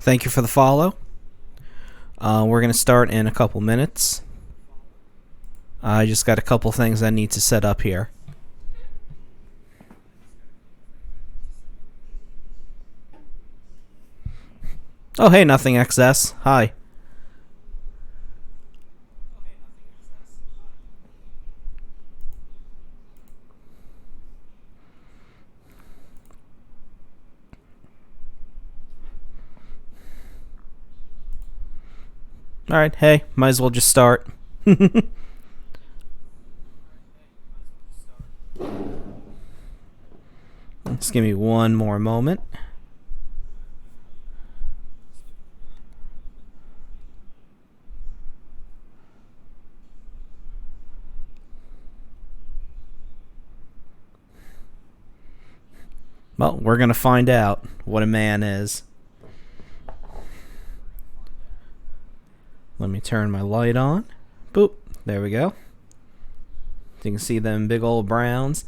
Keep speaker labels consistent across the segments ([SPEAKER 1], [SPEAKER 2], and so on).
[SPEAKER 1] Thank you for the follow. We're going to start in a couple minutes. I just got a couple things I need to set up here. Oh, hey, Nothing XS. Hi. Alright, hey, might as well just start. Just give me one more moment. Well, we're gonna find out what a man is. Let me turn my light on. Boop. There we go. You can see them big old browns.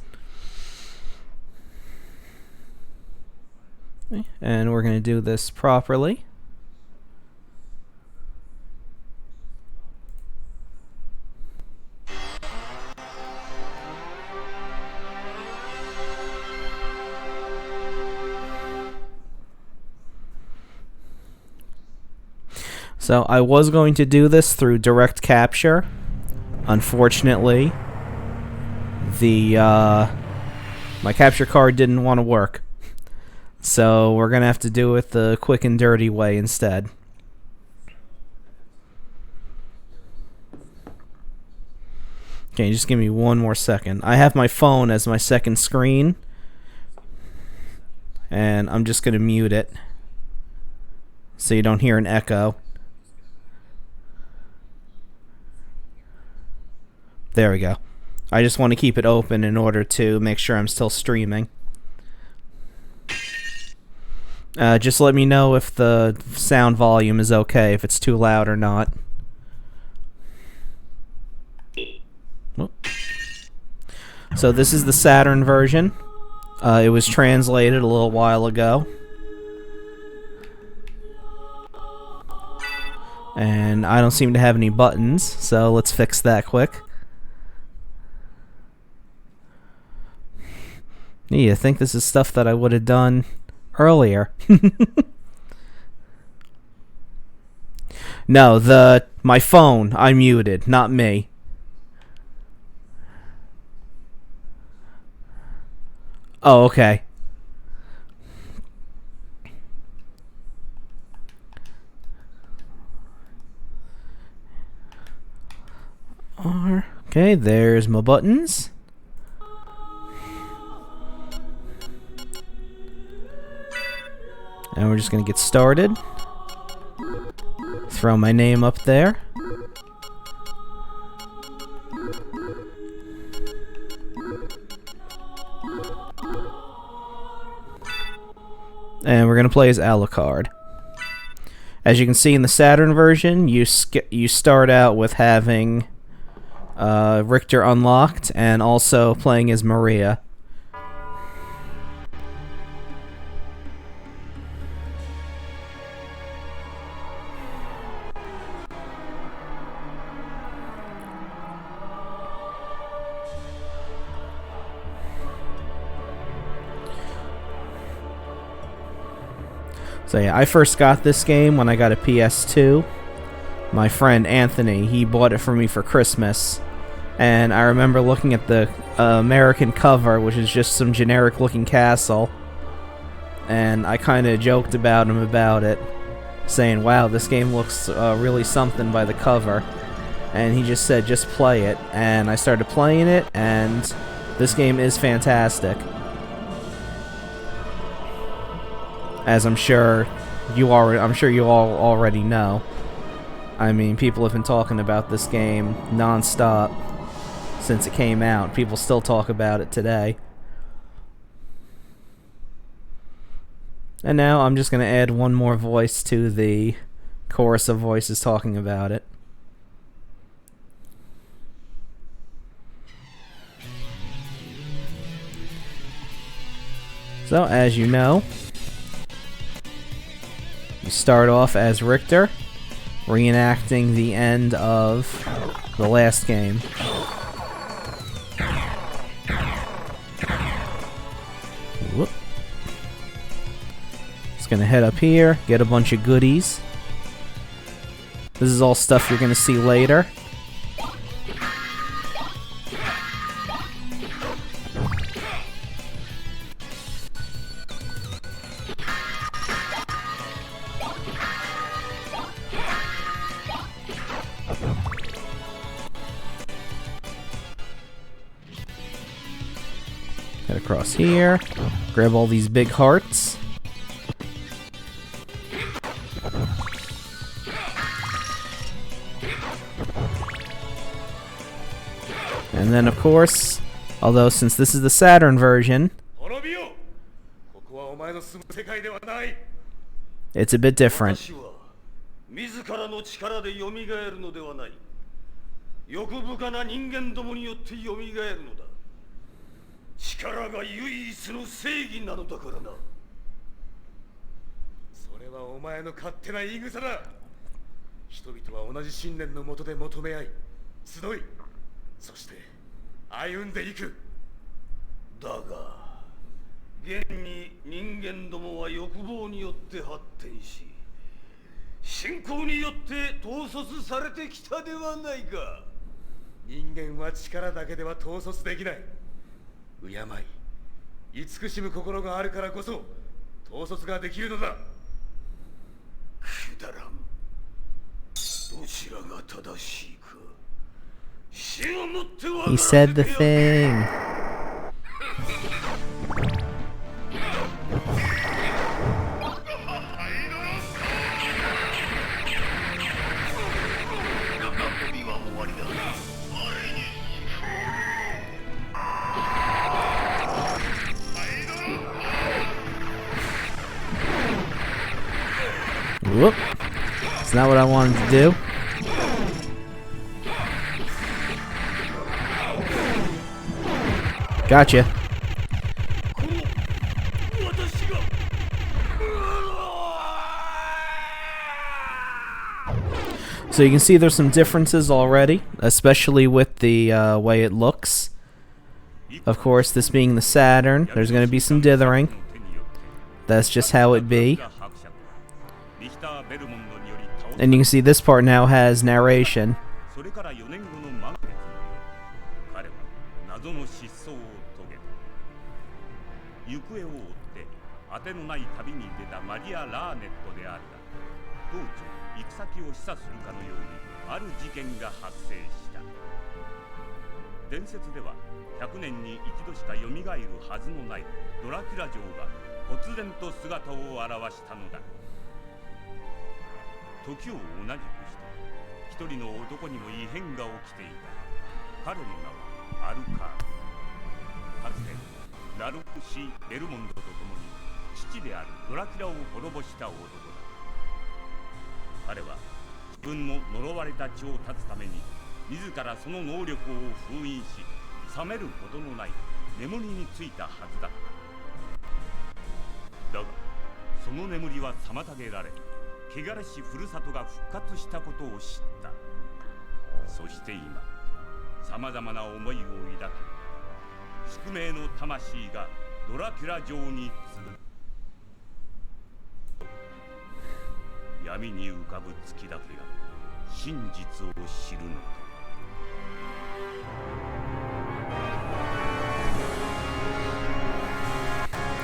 [SPEAKER 1] And we're going to do this properly. So I was going to do this through direct capture. Unfortunately, my capture card didn't want to work. So we're going to have to do it the quick and dirty way instead. Okay, just give me one more second. I have my phone as my second screen. And I'm just going to mute it so you don't hear an echo. There we go. I just want to keep it open in order to make sure I'm still streaming. Just let me know if the sound volume is okay, if it's too loud or not. So this is the Saturn version. It was translated a little while ago. And I don't seem to have any buttons, so let's fix that quick. Yeah, I think this is stuff that I would have done earlier. No, my phone I muted, not me. Oh, okay. Okay, there's my buttons. And we're just going to get started. Throw my name up there. And we're going to play as Alucard. As you can see in the Saturn version, you start out with having Richter unlocked and also playing as Maria. So yeah, I first got this game when I got a PS2. My friend Anthony, he bought it for me for Christmas. And I remember looking at the American cover, which is just some generic looking castle. And I kind of joked about him about it, saying, wow, this game looks really something by the cover. And he just said, just play it. And I started playing it, and this game is fantastic. As I'm sure you all already know. I mean, people have been talking about this game non-stop since it came out. People still talk about it today. And now I'm just going to add one more voice to the chorus of voices talking about it. So, as you know, you start off as Richter, reenacting the end of the last game. Whoop. Just gonna head up here, get a bunch of goodies. This is all stuff you're gonna see later. Head across here, grab all these big hearts. And then, of course, although since this is the Saturn version, it's a bit different. He said the thing. Whoop. It's not what I wanted to do. Gotcha. So you can see there's some differences already, especially with the way it looks. Of course, this being the Saturn, there's going to be some dithering. That's just how it be. And you can see this part now has narration.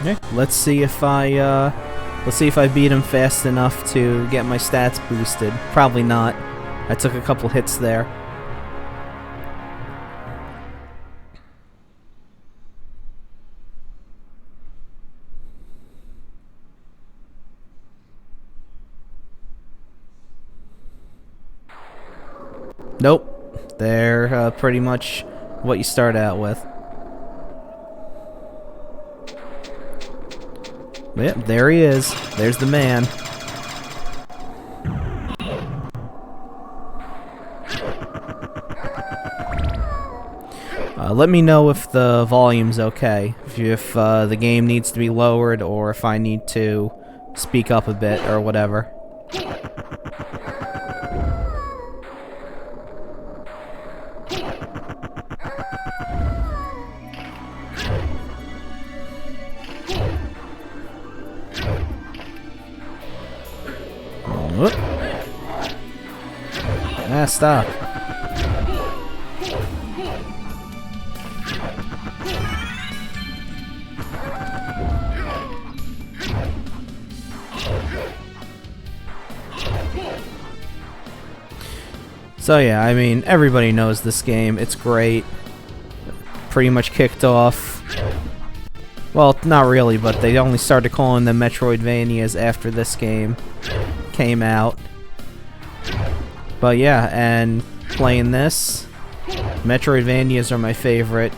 [SPEAKER 1] Okay, let's see if I beat him fast enough to get my stats boosted. Probably not. I took a couple hits there. Nope. They're pretty much what you start out with. Yep, there he is. There's the man. Let me know if the volume's okay. If the game needs to be lowered or if I need to speak up a bit or whatever. messed up. So yeah, I mean, everybody knows this game. It's great. Pretty much kicked off... Well, not really, but they only started calling them Metroidvanias after this game came out. But yeah, and playing this, Metroidvanias are my favorite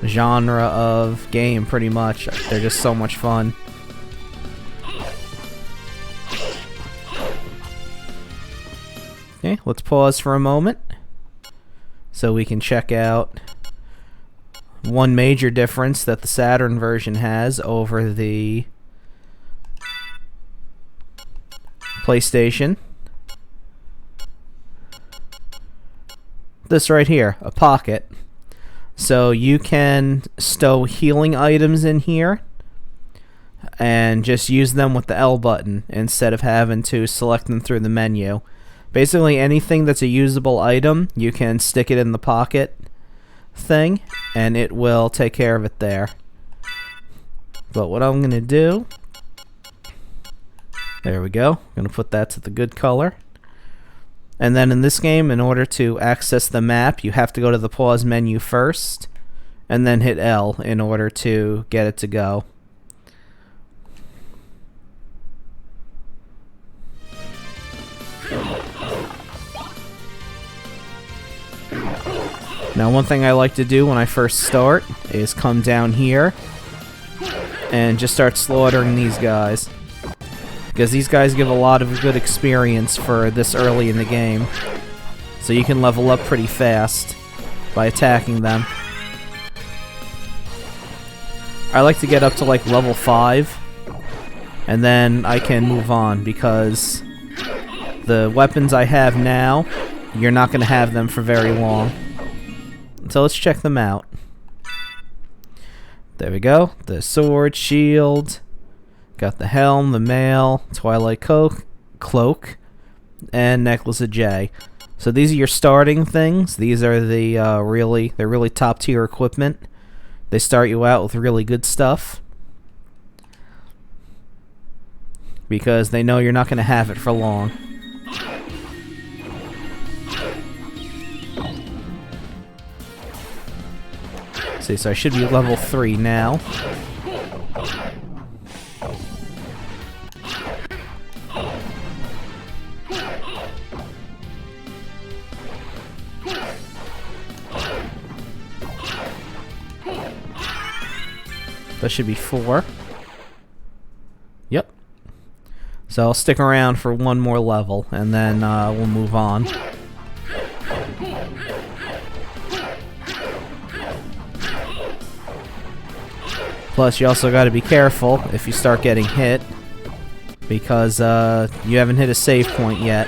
[SPEAKER 1] genre of game, pretty much. They're just so much fun. Okay, let's pause for a moment so we can check out one major difference that the Saturn version has over the PlayStation. This right here, a pocket. So you can stow healing items in here and just use them with the L button instead of having to select them through the menu. Basically anything that's a usable item, you can stick it in the pocket thing and it will take care of it there. But what I'm gonna do, there we go, I'm gonna put that to the good color. And then in this game, in order to access the map, you have to go to the pause menu first and then hit L in order to get it to go. Now, one thing I like to do when I first start is come down here and just start slaughtering these guys, because these guys give a lot of good experience for this early in the game. So you can level up pretty fast by attacking them. I like to get up to like level 5 and then I can move on, because the weapons I have now, you're not going to have them for very long. So let's check them out. There we go. The sword, shield, got the helm, the mail, Twilight Cloak, and Necklace of J. So these are your starting things. These are the they're really top tier equipment. They start you out with really good stuff, because they know you're not going to have it for long. See, so I should be level 3 now. That should be 4. Yep. So I'll stick around for one more level, and then we'll move on. Plus, you also got to be careful if you start getting hit, because you haven't hit a save point yet.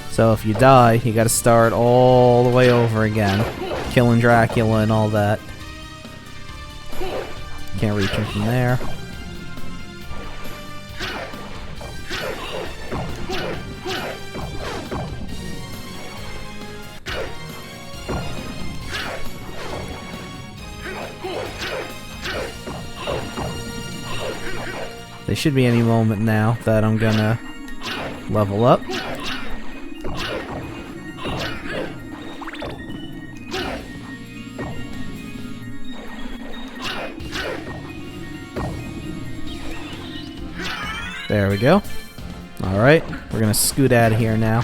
[SPEAKER 1] So if you die, you got to start all the way over again, killing Dracula and all that. Can't reach him from there. There should be any moment now that I'm gonna level up. There we go. Alright, we're gonna scoot out of here now.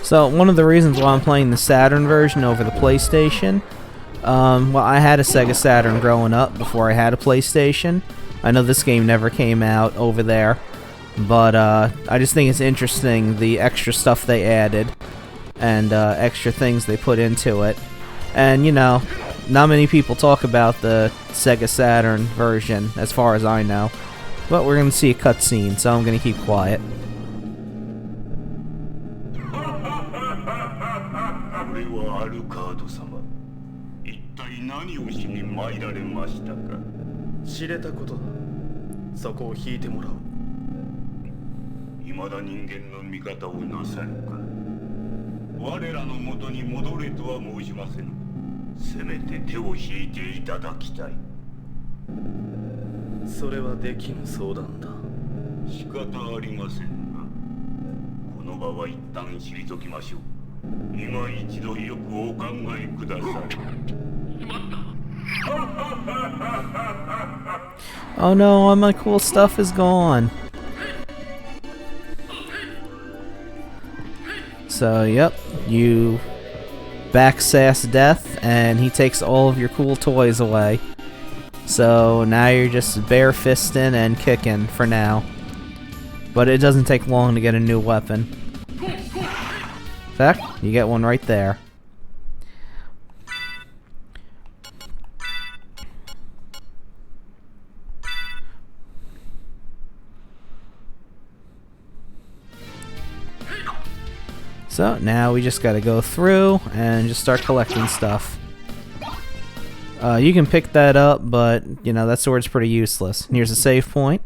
[SPEAKER 1] So, one of the reasons why I'm playing the Saturn version over the PlayStation, well, I had a Sega Saturn growing up before I had a PlayStation. I know this game never came out over there, but I just think it's interesting, the extra stuff they added, and extra things they put into it. And, you know, not many people talk about the Sega Saturn version, as far as I know. But we're gonna see a cutscene, so I'm gonna keep quiet.
[SPEAKER 2] 知れたことだ。そこを引いてもらおう。未だ人間の味方をなさるか。我らの元に戻れとは申しませぬ。せめて手を引いていただきたい。それはできぬ相談だ。仕方ありませんが、この場は一旦退きましょう。今一度よくお考えください。
[SPEAKER 1] Oh no, all my cool stuff is gone. So, yep, you backsass death, and he takes all of your cool toys away. So now you're just bare-fisting and kicking for now. But it doesn't take long to get a new weapon. In fact, you get one right there. So now we just gotta go through and just start collecting stuff. You can pick that up, but you know that sword's pretty useless. Here's a save point.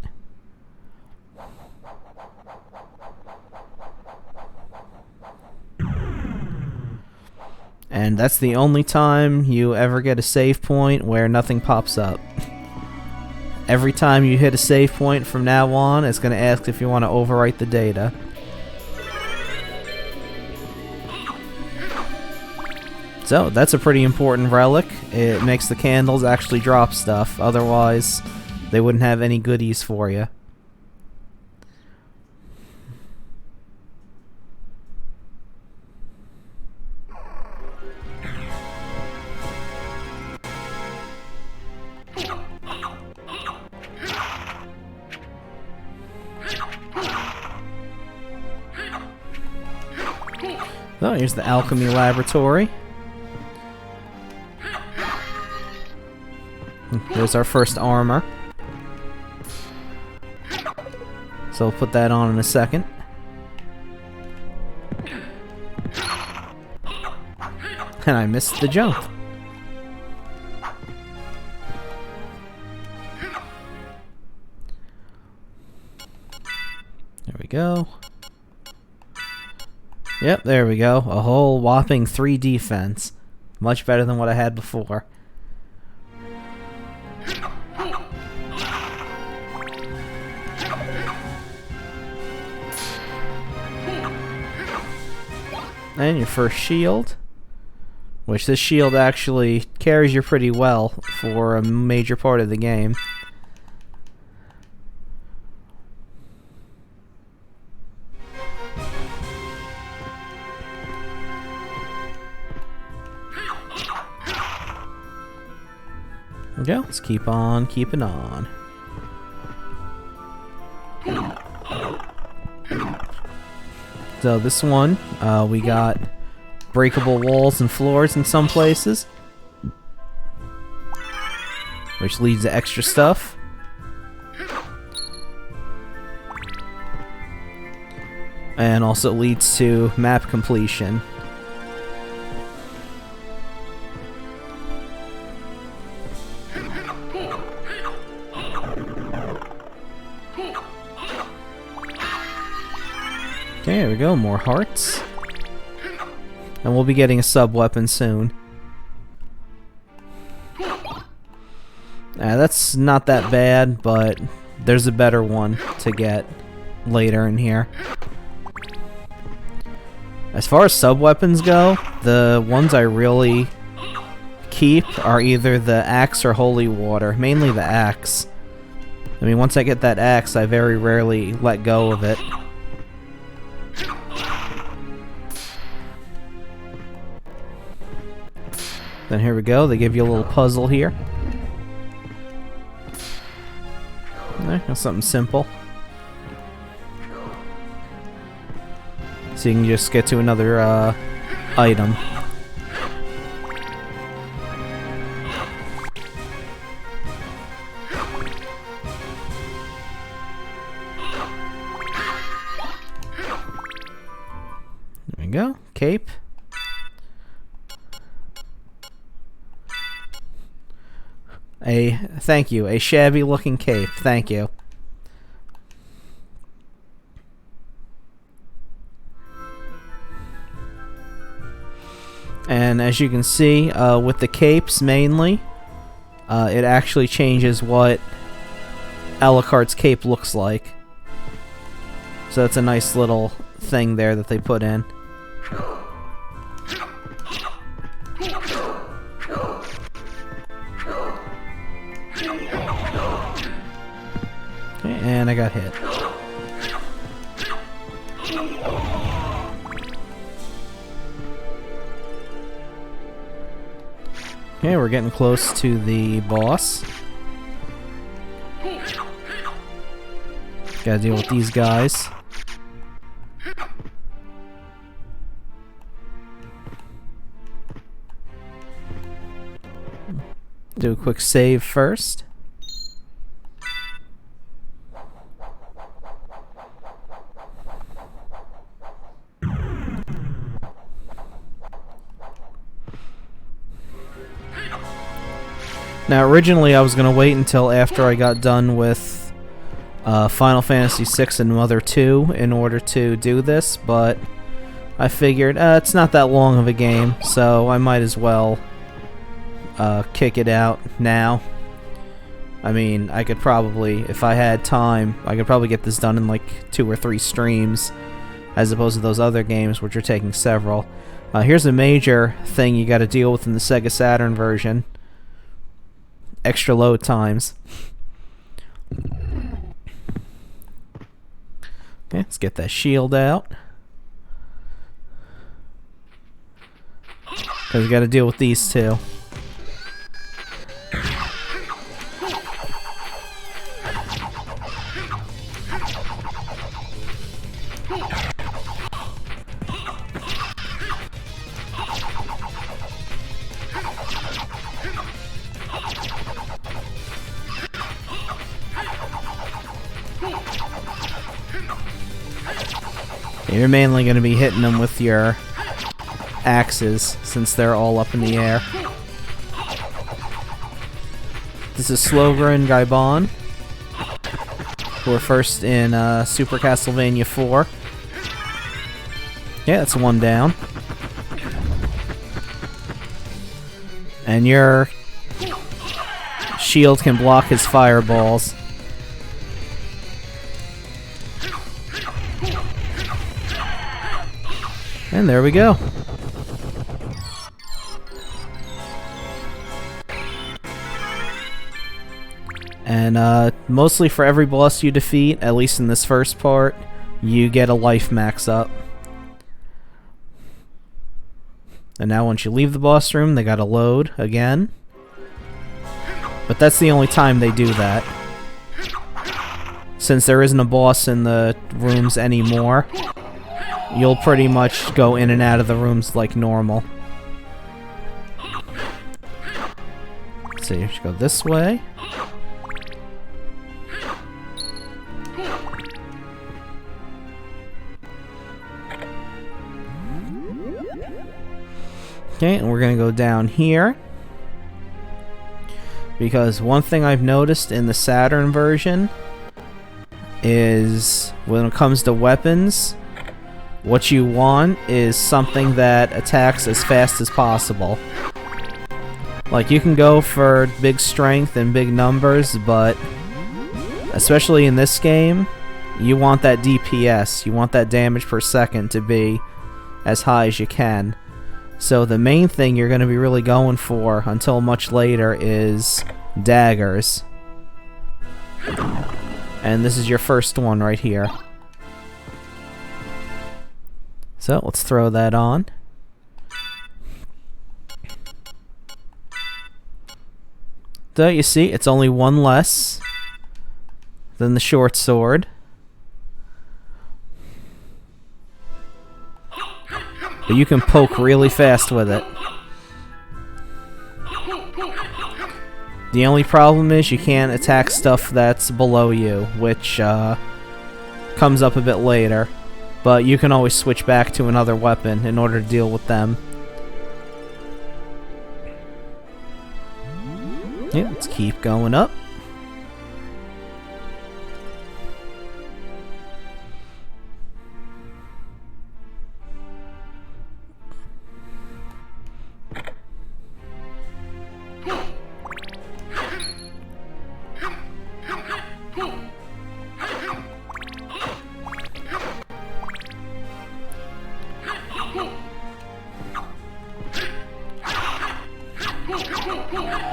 [SPEAKER 1] And that's the only time you ever get a save point where nothing pops up. Every time you hit a save point from now on, it's going to ask if you want to overwrite the data. So, that's a pretty important relic. It makes the candles actually drop stuff, otherwise they wouldn't have any goodies for you. So, here's the Alchemy Laboratory. There's our first armor. So we'll put that on in a second. And I missed the jump. There we go. Yep, there we go. A whole whopping 3 defense. Much better than what I had before. And your first shield, which this shield actually carries you pretty well for a major part of the game. There we go. Let's keep on keeping on. So this one, we got breakable walls and floors in some places, which leads to extra stuff. And also leads to map completion. Okay, there we go, more hearts. And we'll be getting a sub-weapon soon. That's not that bad, but there's a better one to get later in here. As far as sub-weapons go, the ones I really keep are either the axe or holy water. Mainly the axe. I mean, once I get that axe, I very rarely let go of it. Then here we go, they give you a little puzzle here. That's something simple. So you can just get to another item. you go. Cape. Thank you. A shabby looking cape. Thank you. And as you can see, with the capes mainly, it actually changes what Alucard's cape looks like. So that's a nice little thing there that they put in. Okay, and I got hit. Okay, we're getting close to the boss. Gotta deal with these guys. Do a quick save first. Now, originally I was going to wait until after I got done with Final Fantasy VI and Mother 2 in order to do this, but I figured it's not that long of a game, so I might as well kick it out now. I mean, I could probably, if I had time, I could probably get this done in like 2 or 3 streams, as opposed to those other games which are taking several. Here's a major thing you got to deal with in the Sega Saturn version. Extra load times. Okay, let's get that shield out. Because we got to deal with these two. You're mainly going to be hitting them with your axes, since they're all up in the air. This is Slogra and Gaibon, who were first in Super Castlevania 4. Yeah, that's one down. And your shield can block his fireballs. And there we go. And mostly for every boss you defeat, at least in this first part, you get a life max up. And now once you leave the boss room, they gotta load again. But that's the only time they do that. Since there isn't a boss in the rooms anymore, you'll pretty much go in and out of the rooms like normal. Let's see, we should go this way. Okay, and we're gonna go down here. Because one thing I've noticed in the Saturn version is when it comes to weapons, what you want is something that attacks as fast as possible. Like, you can go for big strength and big numbers, but especially in this game, you want that DPS, you want that damage per second to be as high as you can. So the main thing you're going to be really going for until much later is daggers. And this is your first one right here. So let's throw that on. So you see, it's only one less than the short sword. But you can poke really fast with it. The only problem is you can't attack stuff that's below you, which comes up a bit later. but you can always switch back to another weapon in order to deal with them. Yeah, let's keep going up.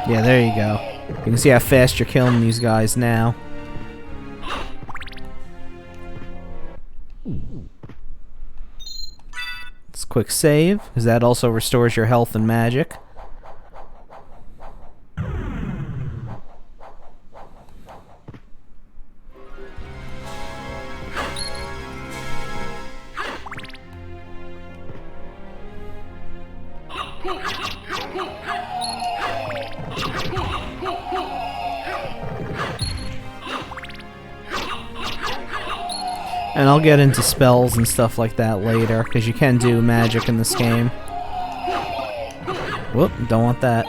[SPEAKER 1] Yeah, there you go. You can see how fast you're killing these guys now. Let's quick save, because that also restores your health and magic. And I'll get into spells and stuff like that later, because you can do magic in this game. Whoop, don't want that.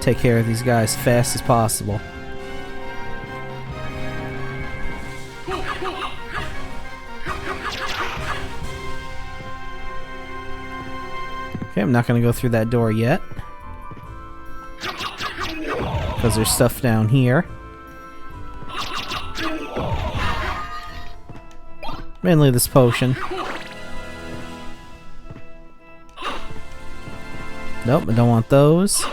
[SPEAKER 1] Take care of these guys as fast as possible. Okay, I'm not going to go through that door yet, because there's stuff down here. Mainly this potion. Nope, I don't want those.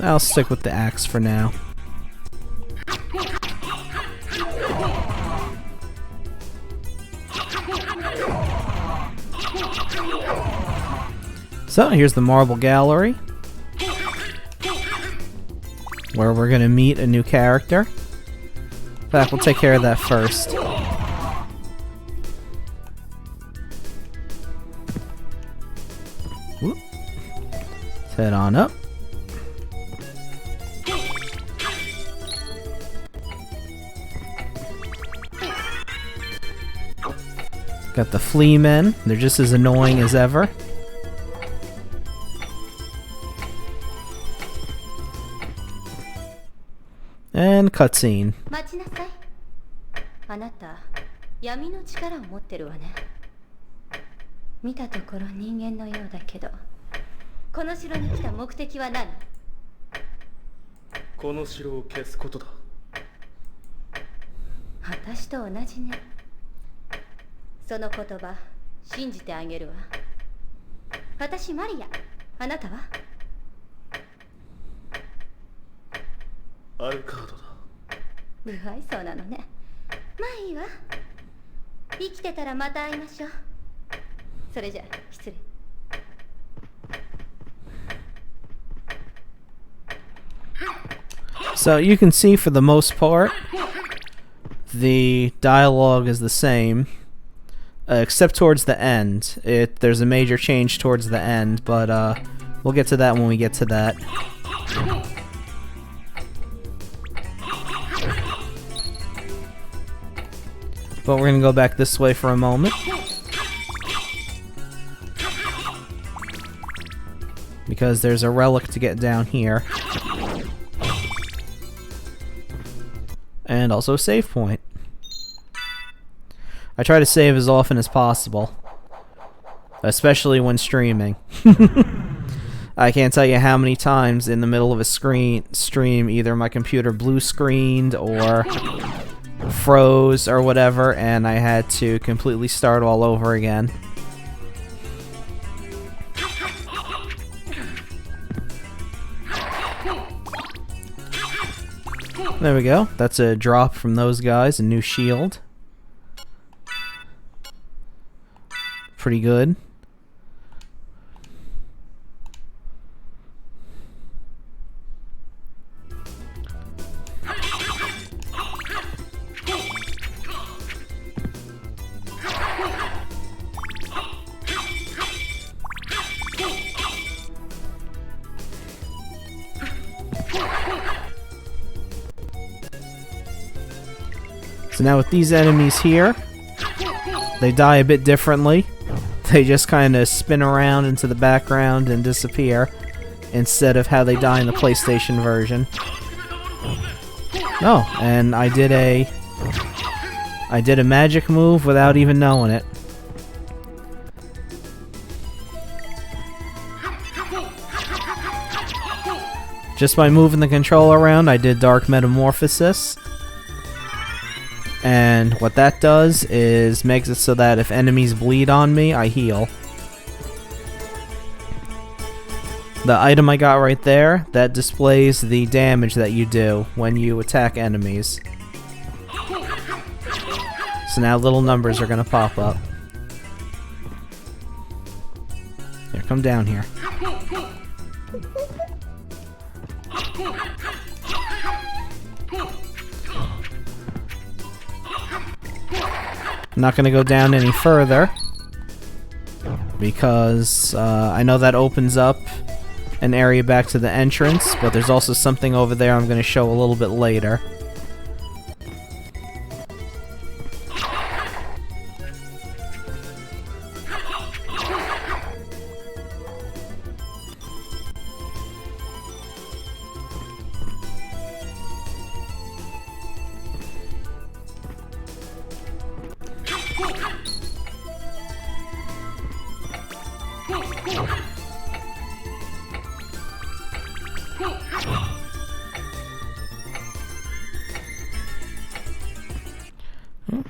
[SPEAKER 1] I'll stick with the axe for now. So here's the marble gallery, where we're gonna meet a new character. In fact, we'll take care of that first. Whoop. Let's head on up. Got the flea men. They're just as annoying as ever. And cutscene.
[SPEAKER 3] 待ちなさい。あなた、闇の力を持ってるわね。見たところ人間のようだけど、この城に来た目的は何？
[SPEAKER 4] この城を消すことだ。
[SPEAKER 3] 私と同じね。その言葉、信じてあげるわ。私マリア、あなたは？
[SPEAKER 4] アルカードだ。
[SPEAKER 3] 不愛想なのね。まあいいわ。生きてたらまた会いましょう。それじゃ失礼。
[SPEAKER 1] So you can see for the most part, the dialogue is the same, except towards the end. There's a major change towards the end, but we'll get to that when we get to that. But we're gonna go back this way for a moment, because there's a relic to get down here. And also a save point. I try to save as often as possible, especially when streaming. I can't tell you how many times in the middle of a stream either my computer blue screened or froze or whatever, and I had to completely start all over again. There we go. That's a drop from those guys, a new shield. pretty good. So now with these enemies here, they die a bit differently. They just kind of spin around into the background and disappear, instead of how they die in the PlayStation version. Oh, and I did a magic move without even knowing it. Just by moving the controller around, I did Dark Metamorphosis. And what that does is makes it so that if enemies bleed on me, I heal. The item I got right there, that displays the damage that you do when you attack enemies. So now little numbers are gonna pop up. Here, come down here. I'm not going to go down any further because I know that opens up an area back to the entrance, but there's also something over there I'm going to show a little bit later.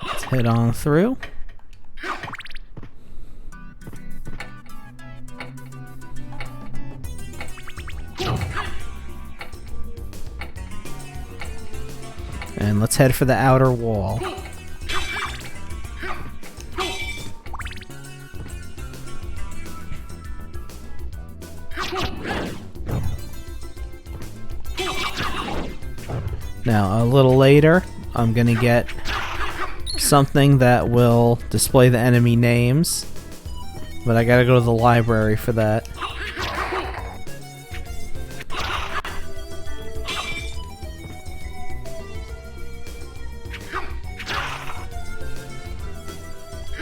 [SPEAKER 1] Let's head on through. And let's head for the outer wall. Now, a little later, I'm gonna get something that will display the enemy names, but I gotta go to the library for that.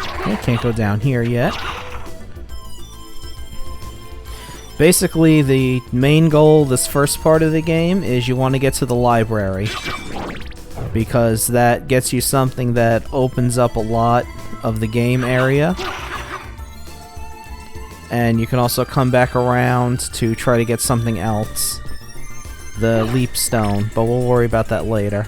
[SPEAKER 1] I can't go down here yet. Basically, the main goal this first part of the game is you want to get to the library, because that gets you something that opens up a lot of the game area. And you can also come back around to try to get something else. The leap stone, but we'll worry about that later.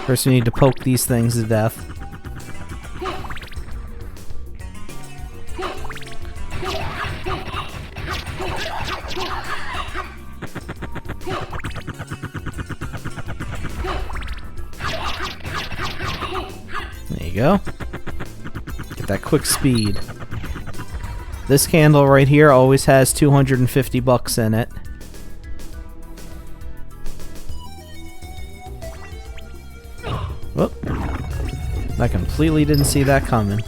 [SPEAKER 1] First we need to poke these things to death. There you go. Get that quick speed. This candle right here always has 250 bucks in it. Whoop. I completely didn't see that coming.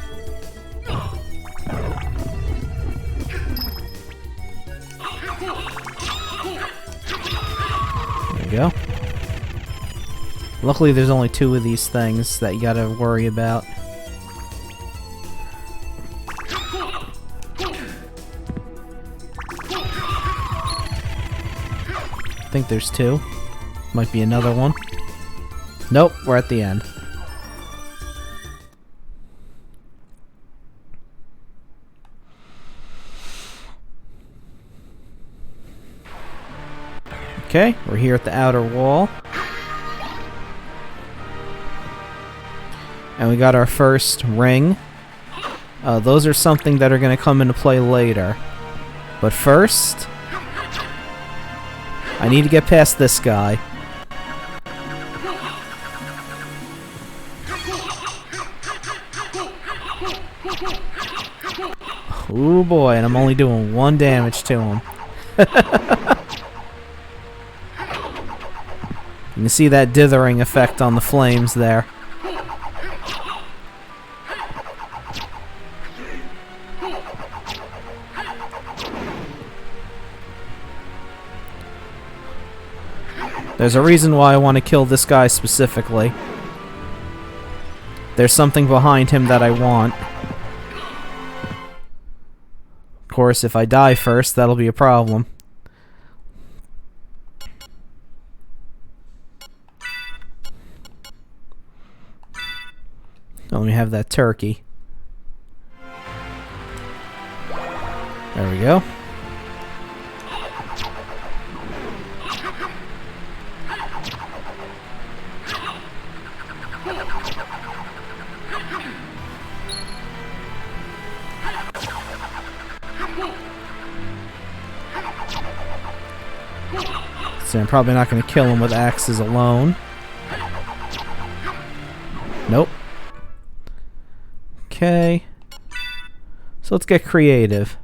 [SPEAKER 1] There you go. Luckily there's only 2 of these things that you gotta worry about. I think there's 2. Might be another one. Nope, we're at the end. Okay, we're here at the outer wall. And we got our first ring. Those are something that are going to come into play later. But first, I need to get past this guy. Ooh boy, and I'm only doing 1 damage to him. You can see that dithering effect on the flames there. There's a reason why I want to kill this guy specifically. There's something behind him that I want. Of course, if I die first, that'll be a problem. Let me have that turkey. There we go. So I'm probably not going to kill him with axes alone. Nope. Okay. So let's get creative.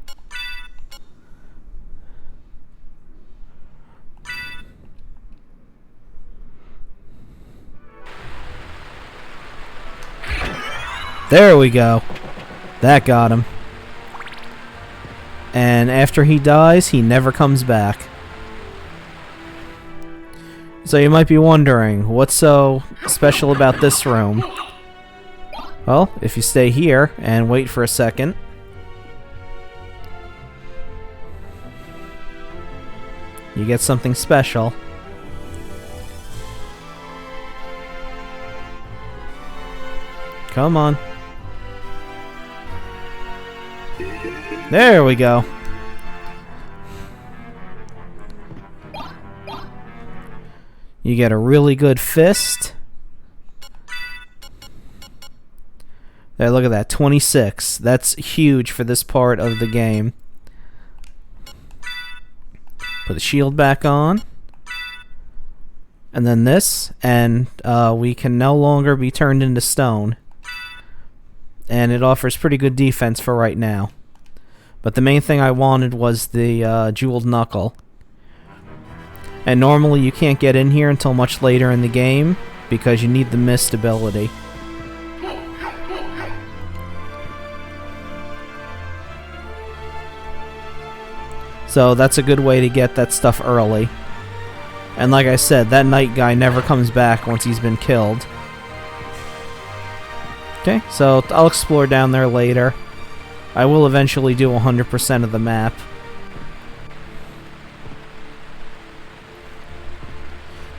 [SPEAKER 1] There we go. That got him. And after he dies, he never comes back. So you might be wondering, what's so special about this room? Well, if you stay here and wait for a second, you get something special. Come on. There we go. You get a really good fist. There, look at that, 26. That's huge for this part of the game. Put the shield back on. And then this, and we can no longer be turned into stone. And it offers pretty good defense for right now. But the main thing I wanted was the jeweled knuckle. And normally you can't get in here until much later in the game because you need the mist ability. So that's a good way to get that stuff early. And like I said, that knight guy never comes back once he's been killed. Okay, so I'll explore down there later. I will eventually do 100% of the map.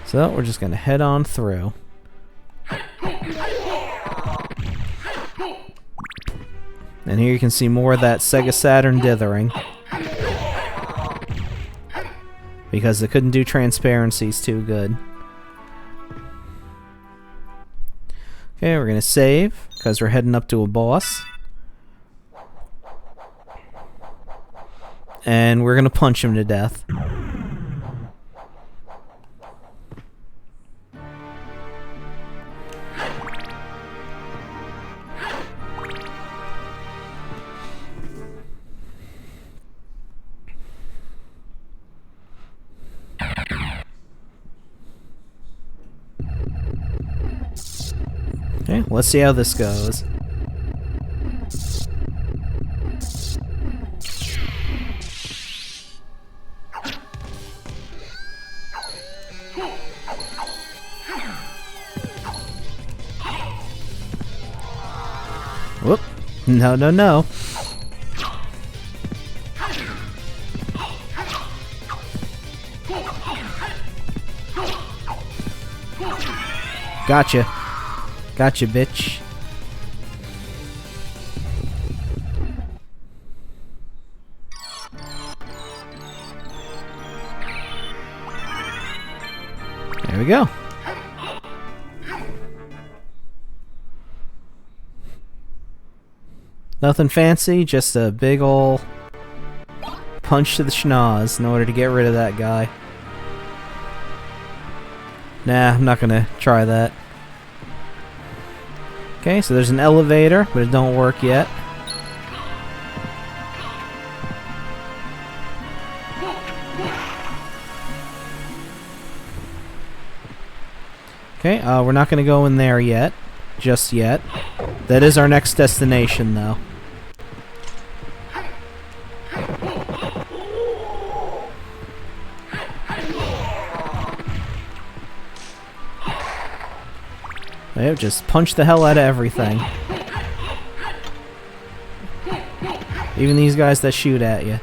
[SPEAKER 1] So we're just going to head on through. And here you can see more of that Sega Saturn dithering. Because they couldn't do transparencies too good. Okay, we're going to save, because we're heading up to a boss. And we're going to punch him to death. Okay, let's see how this goes. Whoop. No, no, no. Gotcha. Gotcha, bitch. There we go. Nothing fancy, just a big ol' punch to the schnoz in order to get rid of that guy. Nah, I'm not gonna try that. Okay, so there's an elevator, but it don't work yet. Okay, we're not going to go in there yet. Just yet. That is our next destination, though. They just punch the hell out of everything. Even these guys that shoot at you.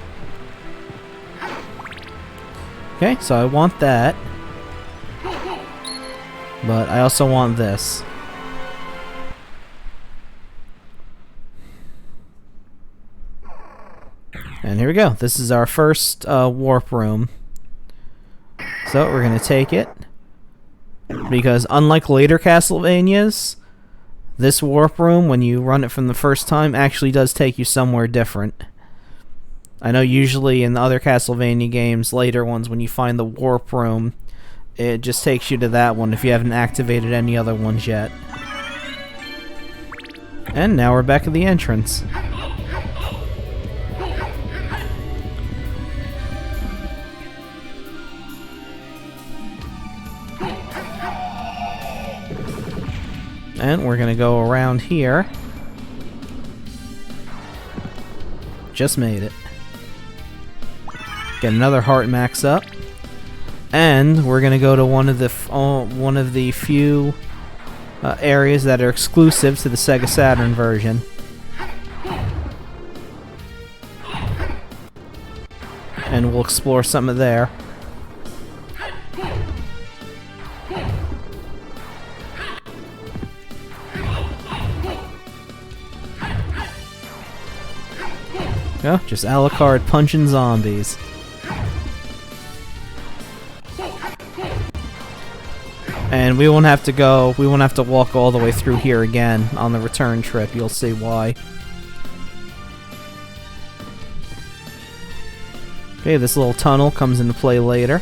[SPEAKER 1] Okay, so I want that. But I also want this. And here we go. This is our first warp room. So we're going to take it. Because unlike later Castlevanias, this warp room, when you run it from the first time, actually does take you somewhere different. I know usually in the other Castlevania games, later ones, when you find the warp room, it just takes you to that one if you haven't activated any other ones yet. And now we're back at the entrance. And we're gonna go around here. Just made it. Get another heart max up. And we're gonna go to one of the few areas that are exclusive to the Sega Saturn version. And we'll explore some of there. Yeah, just a la carte punching zombies. And we won't have to walk all the way through here again on the return trip. You'll see why. Okay, this little tunnel comes into play later.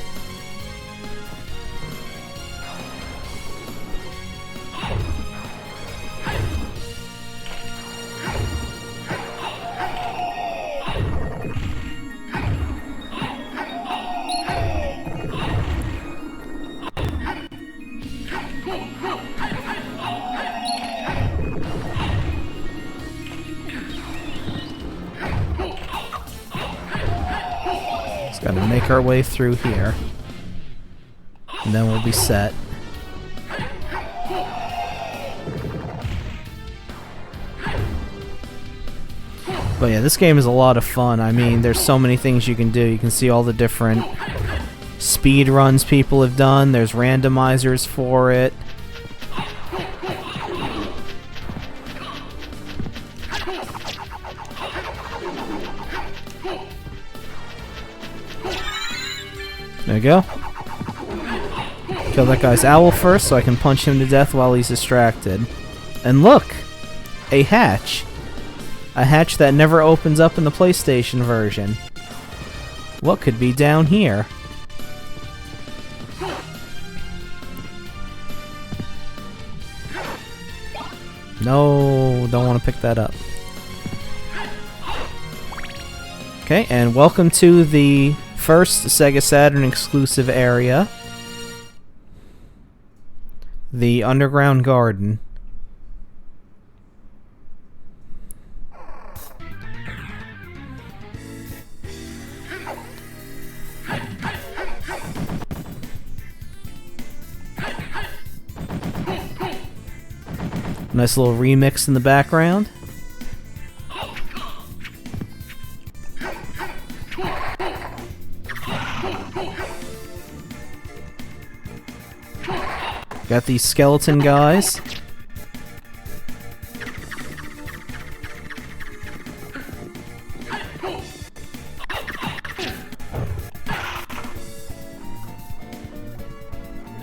[SPEAKER 1] Gotta make our way through here. And then we'll be set. But yeah, this game is a lot of fun. I mean, there's so many things you can do. You can see all the different speed runs people have done. There's randomizers for it. There we go. Kill that guy's owl first so I can punch him to death while he's distracted. And look! A hatch. A hatch that never opens up in the PlayStation version. What could be down here? No, don't want to pick that up. Okay, and welcome to the first Sega Saturn exclusive area. The Underground Garden. Nice little remix in the background. Got these skeleton guys.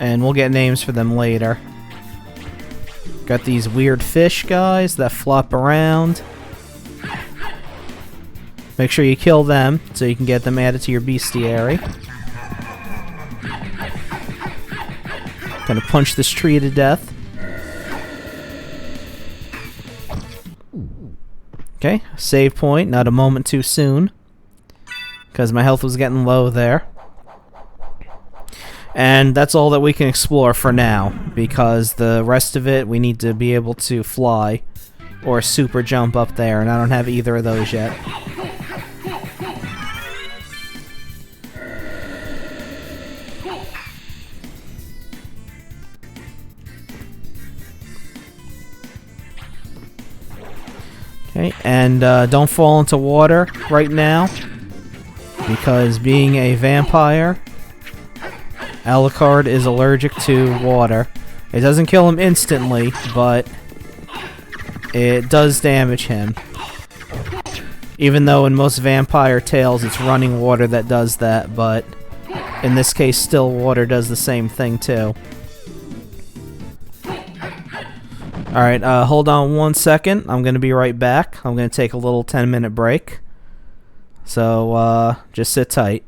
[SPEAKER 1] And we'll get names for them later. Got these weird fish guys that flop around. Make sure you kill them so you can get them added to your bestiary. Gonna punch this tree to death. Okay, save point, not a moment too soon. Because my health was getting low there. And that's all that we can explore for now, because the rest of it we need to be able to fly or super jump up there, and I don't have either of those yet. Okay, and don't fall into water right now, because being a vampire, Alucard is allergic to water. It doesn't kill him instantly, but it does damage him. Even though in most vampire tales it's running water that does that, but in this case still water does the same thing too. Alright, hold on 1 second. I'm going to be right back. I'm going to take a little 10-minute break. So, just sit tight.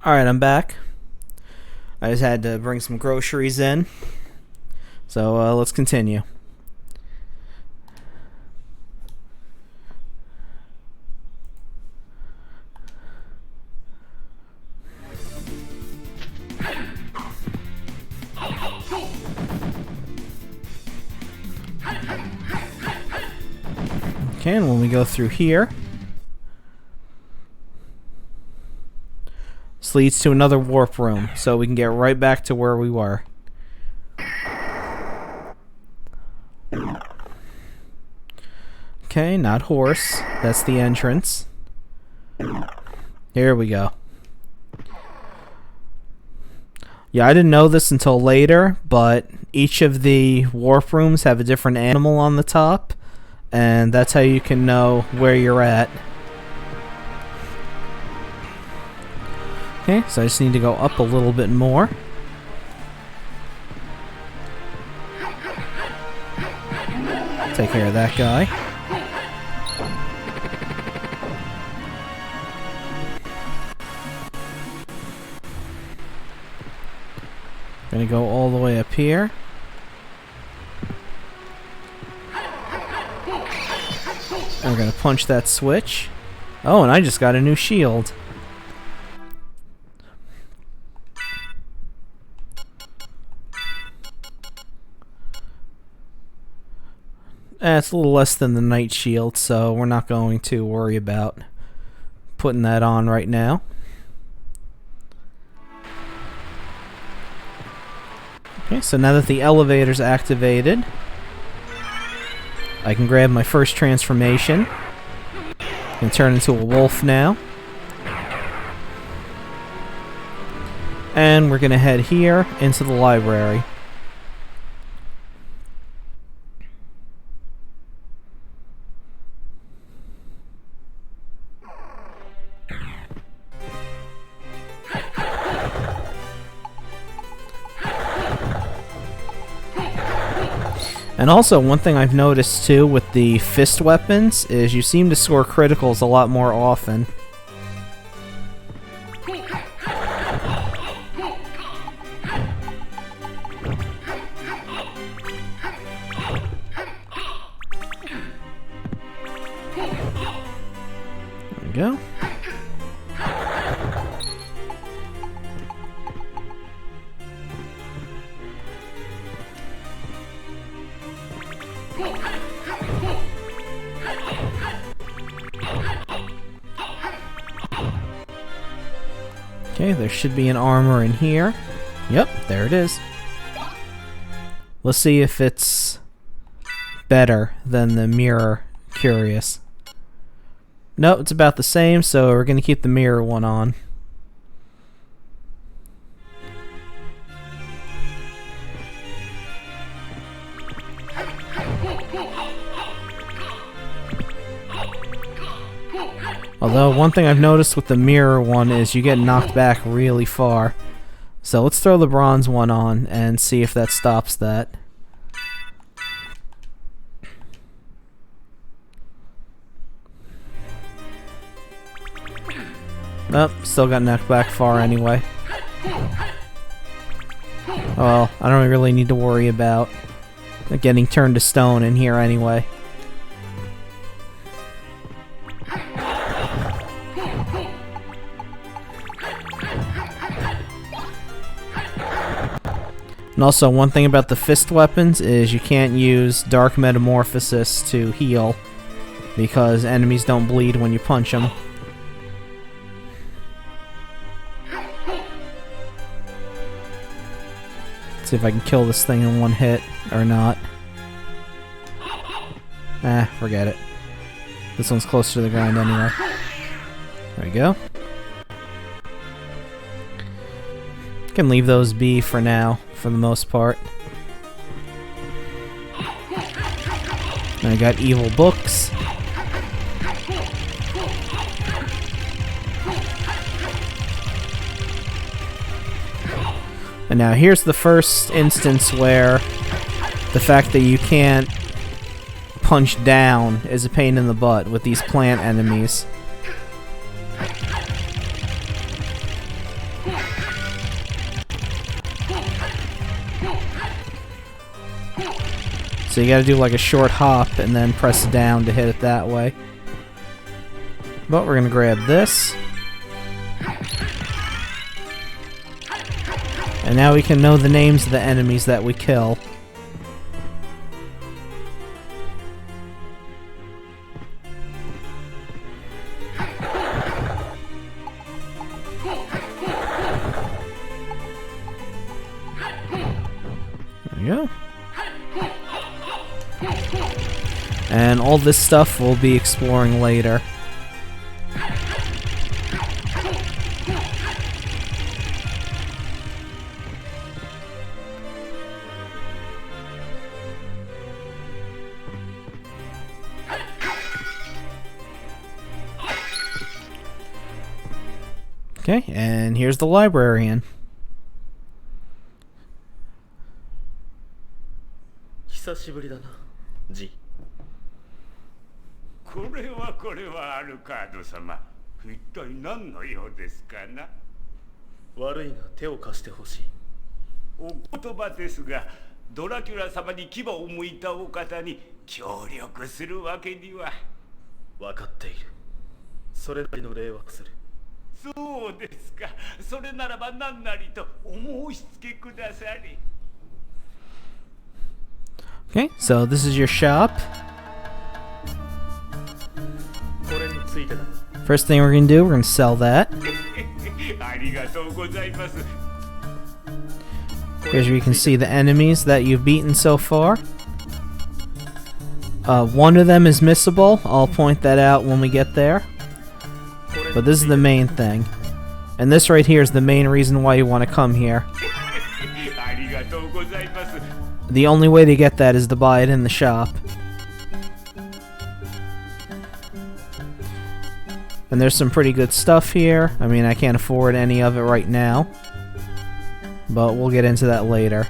[SPEAKER 1] Alright, I'm back. I just had to bring some groceries in. So let's continue. Okay, and when we go through here, this leads to another warp room, so we can get right back to where we were. Okay, not horse. That's the entrance. Here we go. Yeah, I didn't know this until later, but each of the warp rooms have a different animal on the top, and that's how you can know where you're at. Okay, so I just need to go up a little bit more. Take care of that guy. Gonna go all the way up here. And we're gonna punch that switch. Oh, and I just got a new shield. It's a little less than the night shield, so we're not going to worry about putting that on right now. Okay, so now that the elevator's activated, I can grab my first transformation and turn into a wolf now. And we're gonna head here into the library. And also, one thing I've noticed too with the fist weapons is you seem to score criticals a lot more often. There we go. Okay, there should be an armor in here. Yep, there it is. Let's see if it's better than the mirror. Curious. No, it's about the same, so we're going to keep the mirror one on. Although, one thing I've noticed with the mirror one is you get knocked back really far. So let's throw the bronze one on and see if that stops that. Nope, still got knocked back far anyway. Well, I don't really need to worry about getting turned to stone in here anyway. And also, one thing about the fist weapons is you can't use Dark Metamorphosis to heal, because enemies don't bleed when you punch them. Let's see if I can kill this thing in one hit, or not. Forget it. This one's closer to the ground anyway. There we go. Can leave those be for now, for the most part. And I got evil books. And now here's the first instance where the fact that you can't punch down is a pain in the butt with these plant enemies. So you gotta do like a short hop and then press down to hit it that way. But we're gonna grab this. And now we can know the names of the enemies that we kill. There you go. And all this stuff we'll be exploring later. Okay, and here's the librarian.
[SPEAKER 4] 久しぶりだな、G。
[SPEAKER 2] これはアルカード様。一体何の用ですかな。
[SPEAKER 4] 悪いが手を貸してほしい。
[SPEAKER 2] お言葉ですが、ドラキュラ様に牙を向いたお方に協力するわけには。
[SPEAKER 4] 分かっている。それなりの礼はする。
[SPEAKER 2] そうですか。それならば何なりとお申し付けくださり。
[SPEAKER 1] Okay, so this is your shop.
[SPEAKER 4] これについてだ。
[SPEAKER 1] First thing we're gonna do, we're gonna sell that.
[SPEAKER 2] ありがとうございます。
[SPEAKER 1] Here's where you can see the enemies that you've beaten so far. One of them is missable. I'll point that out when we get there. But this is the main thing. And this right here is the main reason why you want to come here.
[SPEAKER 2] ありがとうございます。
[SPEAKER 1] The only way to get that is to buy it in the shop. And there's some pretty good stuff here. I mean, I can't afford any of it right now. But we'll get into that later.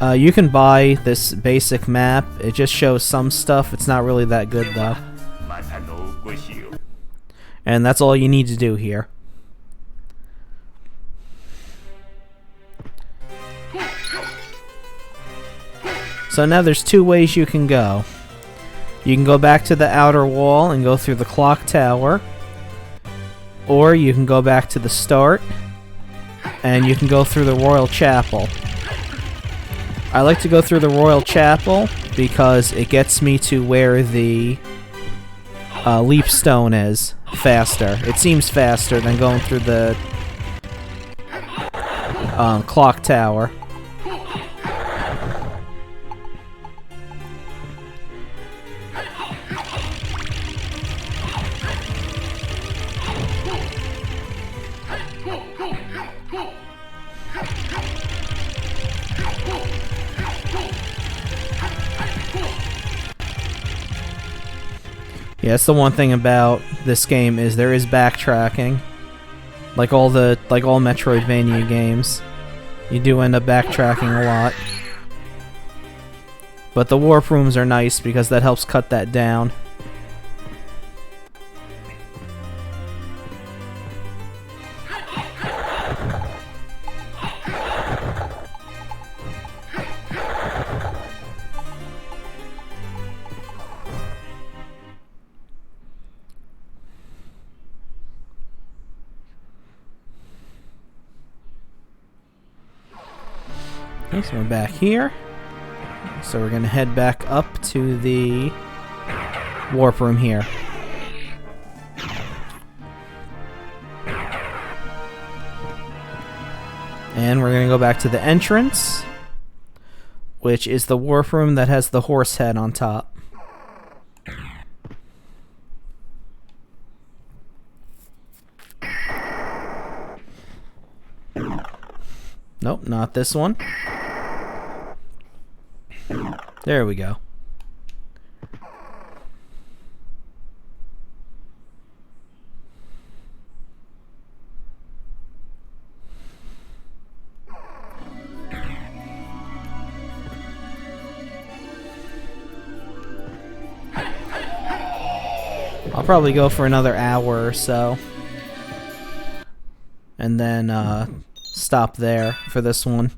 [SPEAKER 1] You can buy this basic map. It just shows some stuff. It's not really that good though. And that's all you need to do here. So now there's two ways you can go. You can go back to the outer wall and go through the clock tower. Or you can go back to the start and you can go through the Royal Chapel. I like to go through the Royal Chapel because it gets me to where the leap stone is faster. It seems faster than going through the clock tower. Yeah, that's the one thing about this game is there is backtracking. Like all Metroidvania games. You do end up backtracking a lot. But the warp rooms are nice because that helps cut that down. Okay, so we're back here. So we're gonna head back up to the warp room here. And we're gonna go back to the entrance, which is the warp room that has the horse head on top. Nope, not this one. There we go. I'll probably go for another hour or so. And then, stop there for this one.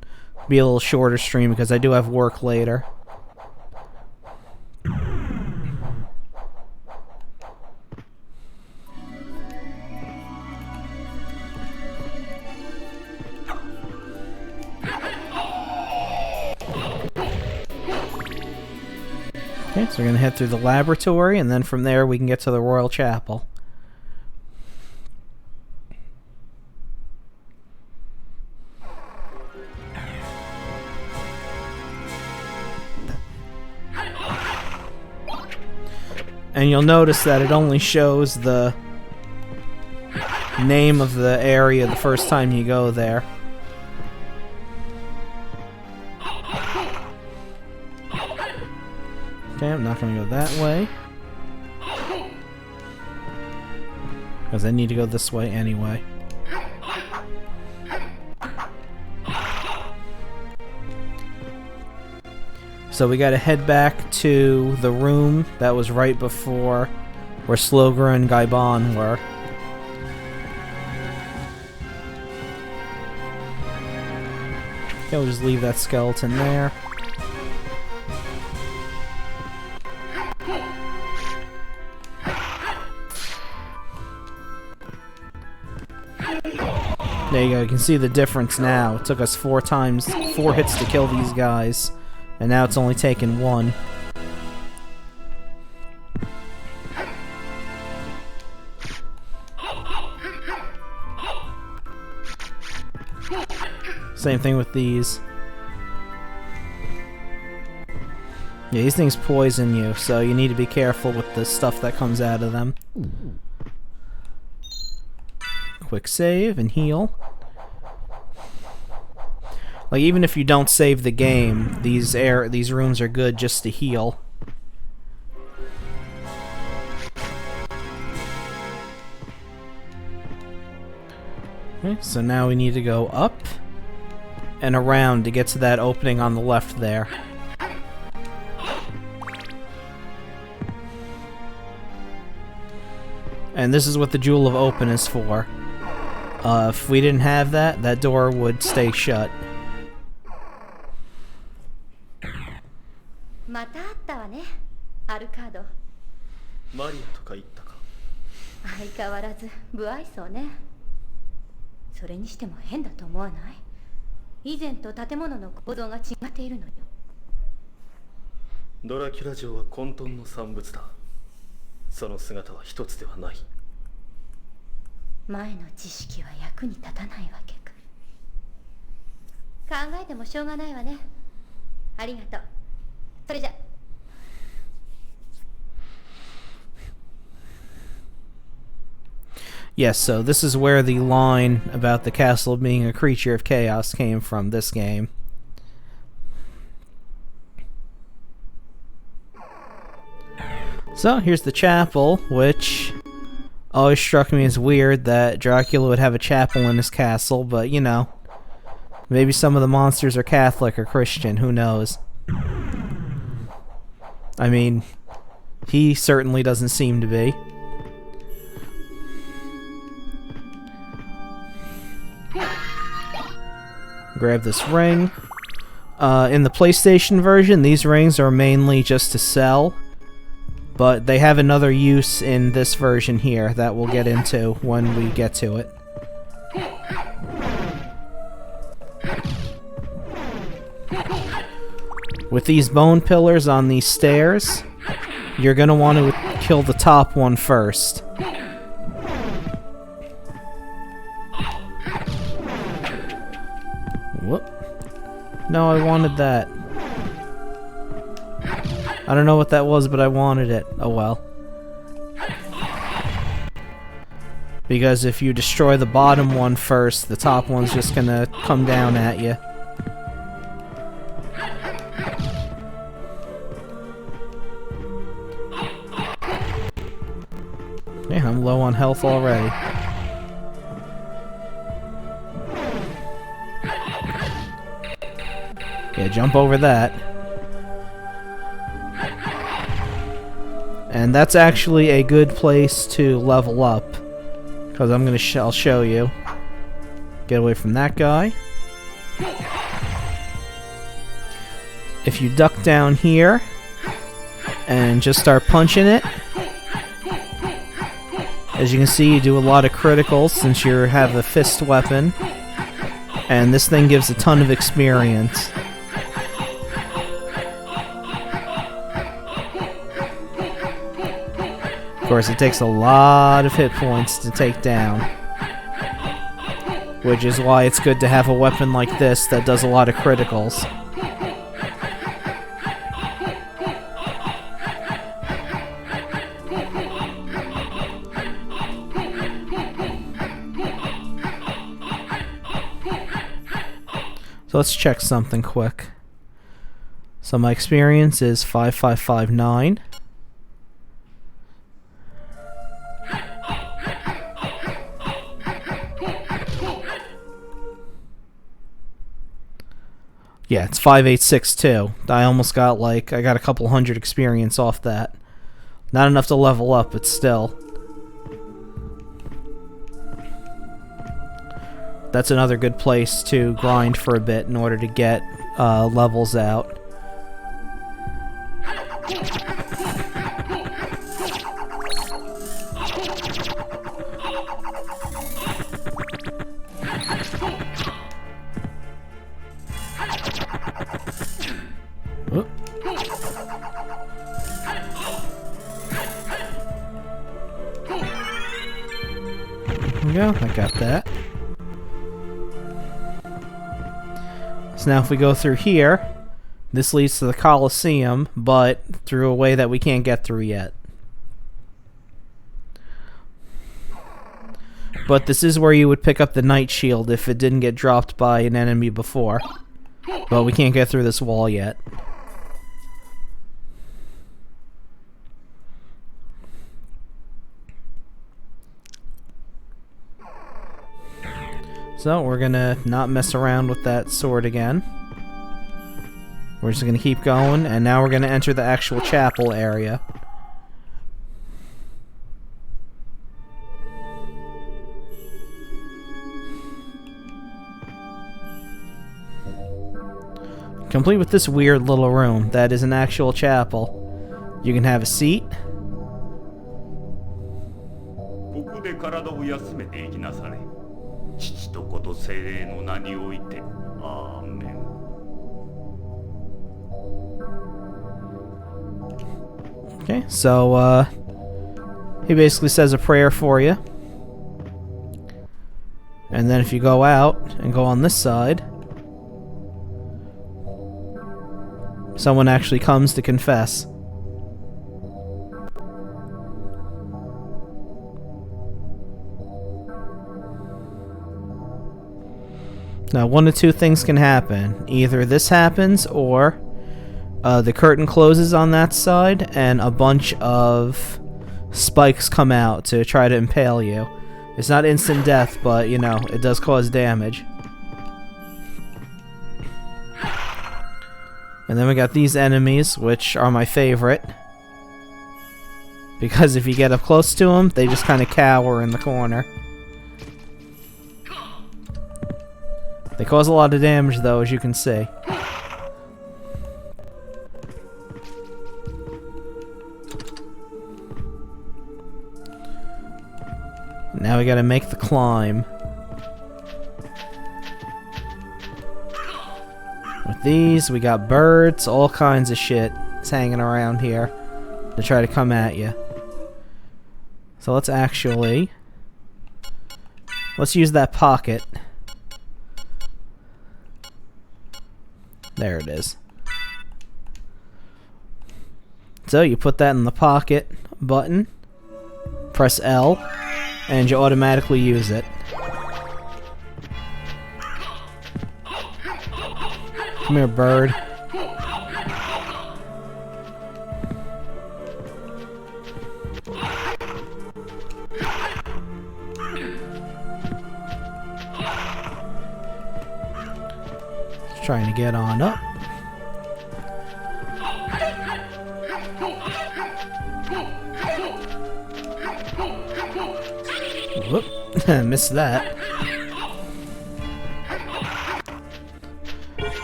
[SPEAKER 1] Be a little shorter stream because I do have work later. Okay, so we're going to head through the laboratory, and then from there we can get to the Royal Chapel. And you'll notice that it only shows the name of the area the first time you go there. Okay, I'm not going to go that way, because I need to go this way anyway. So we got to head back to the room that was right before where Slogra and Gaibon were. Okay, we'll just leave that skeleton there. There you go, you can see the difference now. It took us 4 hits to kill these guys, and now it's only taken 1. Same thing with these. Yeah, these things poison you, so you need to be careful with the stuff that comes out of them. Quick save and heal. Like, even if you don't save the game, these rooms are good just to heal. Okay, so now we need to go up and around to get to that opening on the left there. And this is what the Jewel of Open is for. If we didn't have that, that door would stay shut.
[SPEAKER 3] またあったわね、アルカード。
[SPEAKER 4] マリアとか言ったか。
[SPEAKER 3] 相変わらず不愛想ね。それにしても変だと思わない？以前と建物の構造が違っているのよ。
[SPEAKER 4] ドラキュラ城は混沌の産物だ。その姿は一つではない。
[SPEAKER 3] 前の知識は役に立たないわけか。考えてもしょうがないわね。ありがとう。それじゃ。
[SPEAKER 1] Yes, so this is where the line about the castle being a creature of chaos came from, this game. So, here's the chapel, which always struck me as weird that Dracula would have a chapel in his castle, but, you know, maybe some of the monsters are Catholic or Christian, who knows. I mean, he certainly doesn't seem to be. Grab this ring. In the PlayStation version, these rings are mainly just to sell, but they have another use in this version here that we'll get into when we get to it. With these bone pillars on these stairs, you're going to want to kill the top one first. Whoop. No, I wanted that. I don't know what that was, but I wanted it. Oh well. Because if you destroy the bottom one first, the top one's just gonna come down at you. Yeah, I'm low on health already. Yeah, jump over that. And that's actually a good place to level up, because I'll show you. Get away from that guy. If you duck down here and just start punching it, as you can see, you do a lot of criticals since you have a fist weapon, and this thing gives a ton of experience. Of course, it takes a lot of hit points to take down, which is why it's good to have a weapon like this that does a lot of criticals. So let's check something quick. So my experience is 5559. Yeah, it's 5862. I almost got I got a couple hundred experience off that. Not enough to level up, but still. That's another good place to grind for a bit in order to get levels out. Oop. There we go, I got that. So now if we go through here, this leads to the Colosseum, but through a way that we can't get through yet. But this is where you would pick up the Night Shield if it didn't get dropped by an enemy before. But we can't get through this wall yet. So we're gonna not mess around with that sword again. We're just gonna keep going, and now we're gonna enter the actual chapel area. Complete with this weird little room that is an actual chapel. You can have a seat. Okay, so he basically says a prayer for you. And then if you go out and go on this side, someone actually comes to confess. Now, one of two things can happen. Either this happens, or the curtain closes on that side, and a bunch of spikes come out to try to impale you. It's not instant death, but, you know, it does cause damage. And then we got these enemies, which are my favorite. Because if you get up close to them, they just kind of cower in the corner. They cause a lot of damage, though, as you can see. Now we gotta make the climb. With these, we got birds, all kinds of shit is hanging around here to try to come at you. So let's use that pocket. There it is. So you put that in the pocket button, press L, and you automatically use it. Come here, bird. Just trying to get on up. Whoop, missed that.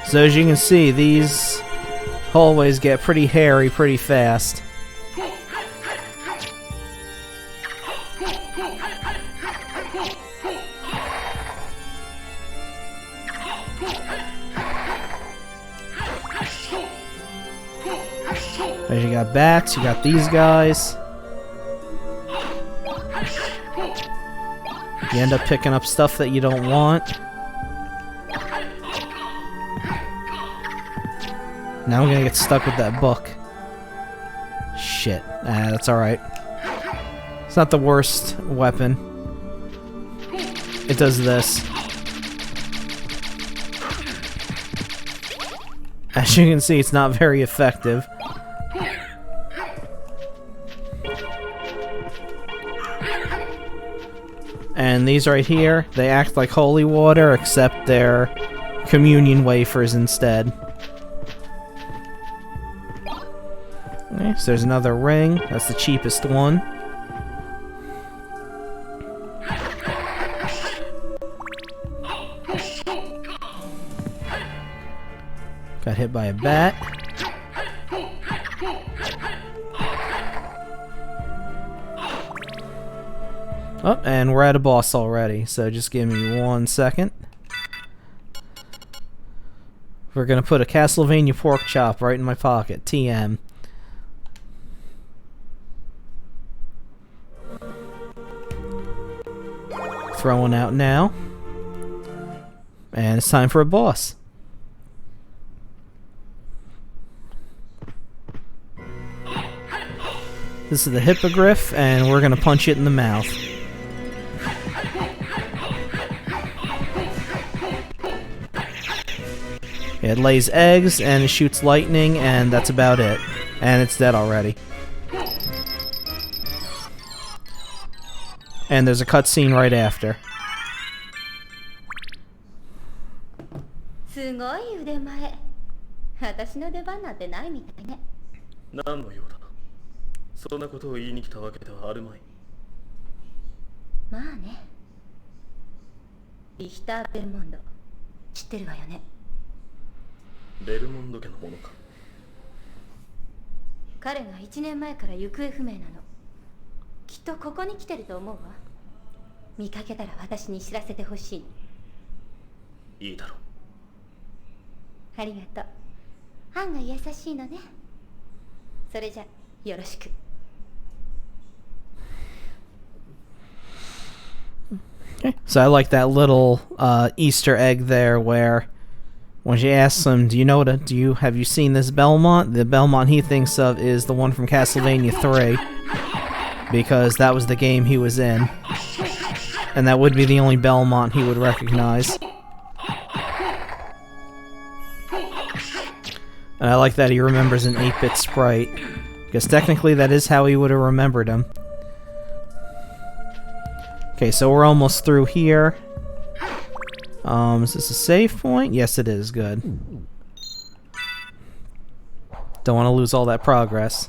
[SPEAKER 1] So as you can see, these hallways get pretty hairy pretty fast. As you got bats, you got these guys. You end up picking up stuff that you don't want. Now I'm gonna get stuck with that book. Shit. That's alright. It's not the worst weapon. It does this. As you can see, it's not very effective. And these right here, they act like holy water, except they're communion wafers instead. Okay, so there's another ring. That's the cheapest one. Got hit by a bat. Oh, and we're at a boss already, so just give me 1 second. We're gonna put a Castlevania pork chop right in my pocket. TM. Throwing out now. And it's time for a boss. This is the Hippogriff, and we're gonna punch it in the mouth. It lays eggs, and it shoots lightning, and that's about it. And it's dead already. And there's a cutscene right after.
[SPEAKER 3] すごい腕前。私の出番なんてないみたいね。
[SPEAKER 4] 何の用だ。そんなことを言いに来たわけではあるまい。
[SPEAKER 3] まあね。リヒター・ベルモンド。知ってるわよね。
[SPEAKER 4] ベルモンド家のものか。
[SPEAKER 3] 彼が1年前から行方不明なの。きっとここに来てると思うわ。見かけたら私に知らせてほしいの。
[SPEAKER 4] いいだろう。
[SPEAKER 3] ありがとう。案外優しいのね。それじゃよろしく。
[SPEAKER 1] Okay. So I like that little Easter egg there, where when she asks him, have you seen this Belmont? The Belmont he thinks of is the one from Castlevania 3, because that was the game he was in, and that would be the only Belmont he would recognize. And I like that he remembers an 8-bit sprite, because technically that is how he would have remembered him. Okay, so we're almost through here. Is this a save point? Yes, it is. Good. Don't want to lose all that progress.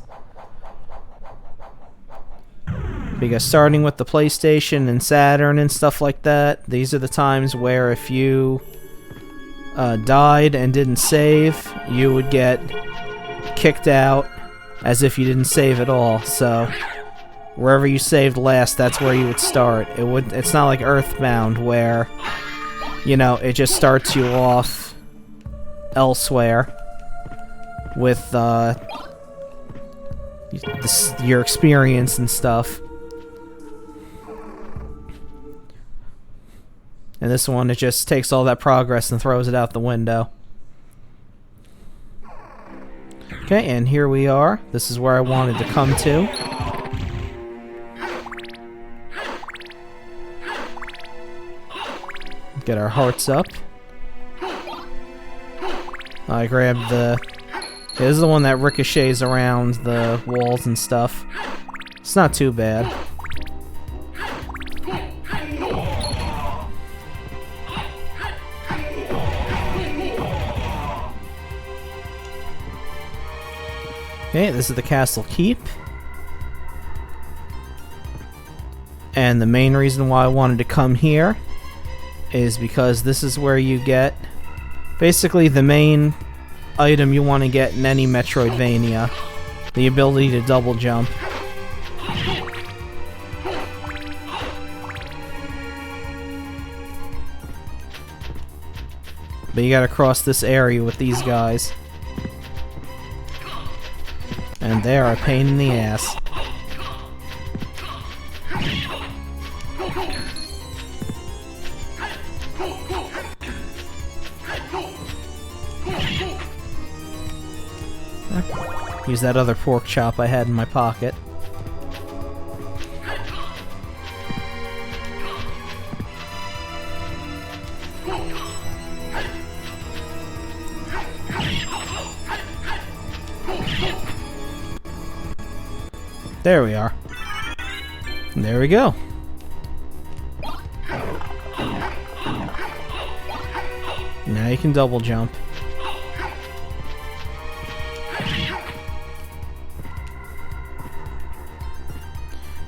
[SPEAKER 1] Because starting with the PlayStation and Saturn and stuff like that, these are the times where if you died and didn't save, you would get kicked out as if you didn't save at all. So wherever you saved last, that's where you would start. It's not like Earthbound where, you know, it just starts you off elsewhere with your experience and stuff. And this one, it just takes all that progress and throws it out the window. Okay, and here we are. This is where I wanted to come to. Get our hearts up. I grabbed the... This is the one that ricochets around the walls and stuff. It's not too bad. Okay, this is the castle keep. And the main reason why I wanted to come here is because this is where you get basically the main item you want to get in any Metroidvania, the ability to double jump. But you gotta cross this area with these guys. And they are a pain in the ass. Use that other pork chop I had in my pocket. There we are. There we go. Now you can double jump.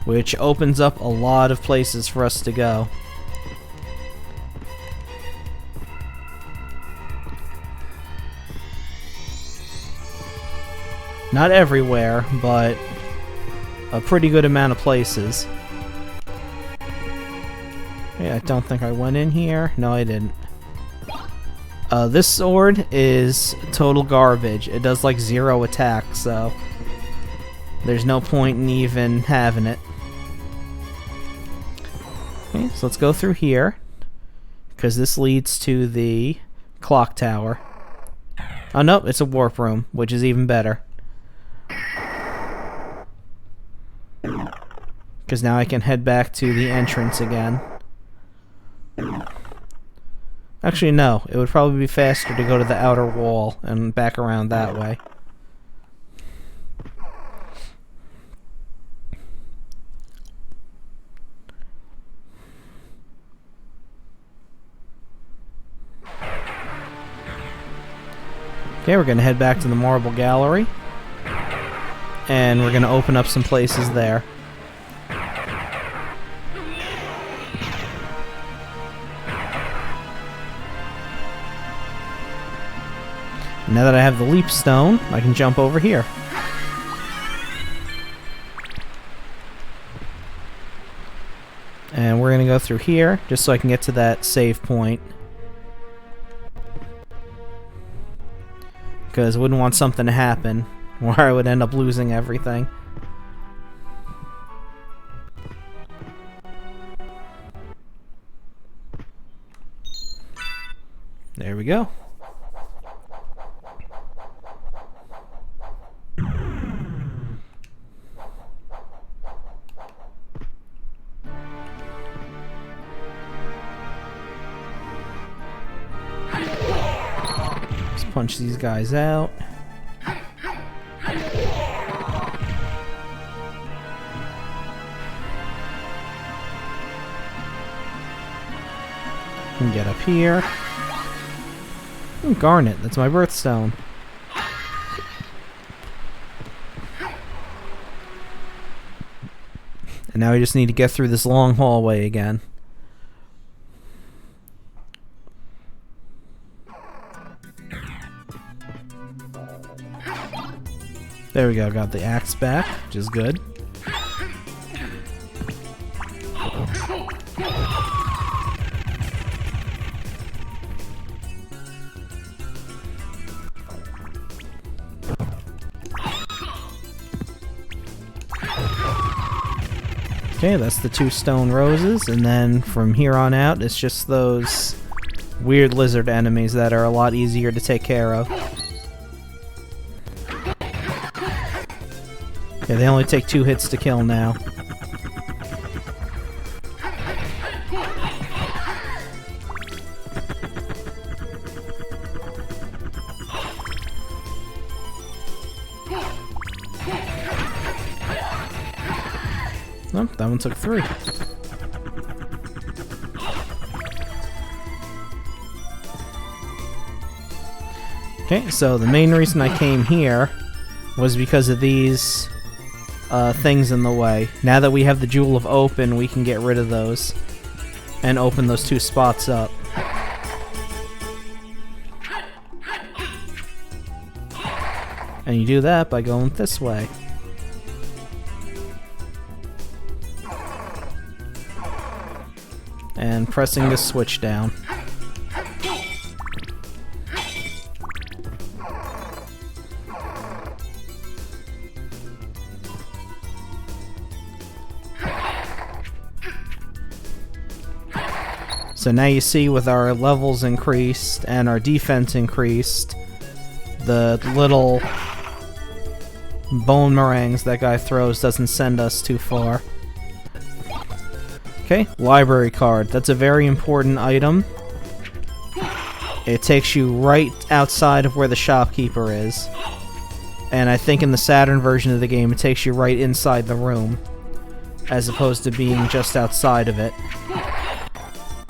[SPEAKER 1] Which opens up a lot of places for us to go. Not everywhere, but a pretty good amount of places. Yeah, I don't think I went in here. No, I didn't. This sword is total garbage. It does like 0 attack, so there's no point in even having it. Okay, so let's go through here, because this leads to the clock tower. Oh no, it's a warp room, which is even better. Because now I can head back to the entrance again. Actually, no. It would probably be faster to go to the outer wall and back around that way. Okay, we're going to head back to the Marble Gallery. And we're going to open up some places there. Now that I have the leap stone, I can jump over here. And we're going to go through here, just so I can get to that save point. Because I wouldn't want something to happen where I would end up losing everything. There we go. Punch these guys out. And get up here. Ooh, garnet, that's my birthstone. And now we just need to get through this long hallway again. There we go, got the axe back, which is good. Okay, that's the 2 stone roses, and then from here on out, it's just those weird lizard enemies that are a lot easier to take care of. Yeah, they only take 2 hits to kill now. Oh, that one took 3. Okay, so the main reason I came here was because of these things in the way. Now that we have the Jewel of Open, we can get rid of those and open those 2 spots up. And you do that by going this way. And pressing this switch down. So now you see, with our levels increased and our defense increased, the little bone meringues that guy throws doesn't send us too far. Okay, library card. That's a very important item. It takes you right outside of where the shopkeeper is. And I think in the Saturn version of the game, it takes you right inside the room, as opposed to being just outside of it.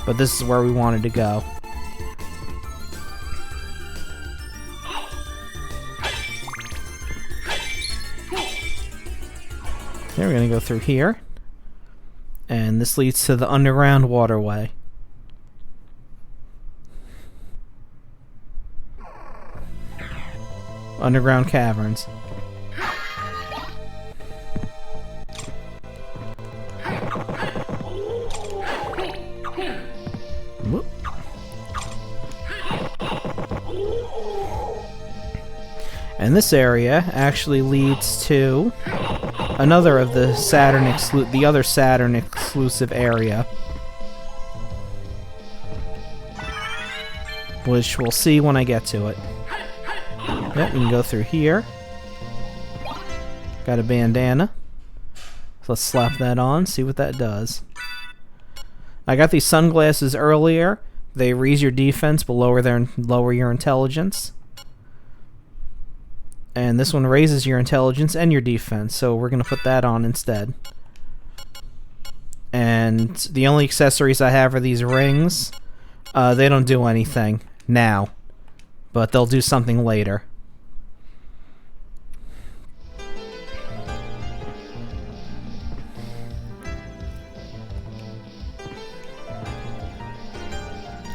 [SPEAKER 1] But this is where we wanted to go. Okay, we're gonna go through here. And this leads to the underground waterway. Underground caverns. Whoop. And this area actually leads to another of the the other Saturn exclusive area, which we'll see when I get to it. Yep, we can go through here. Got a bandana. So let's slap that on, see what that does. I got these sunglasses earlier. They raise your defense but lower your intelligence. And this one raises your intelligence and your defense, so we're going to put that on instead. And the only accessories I have are these rings. They don't do anything now, but they'll do something later.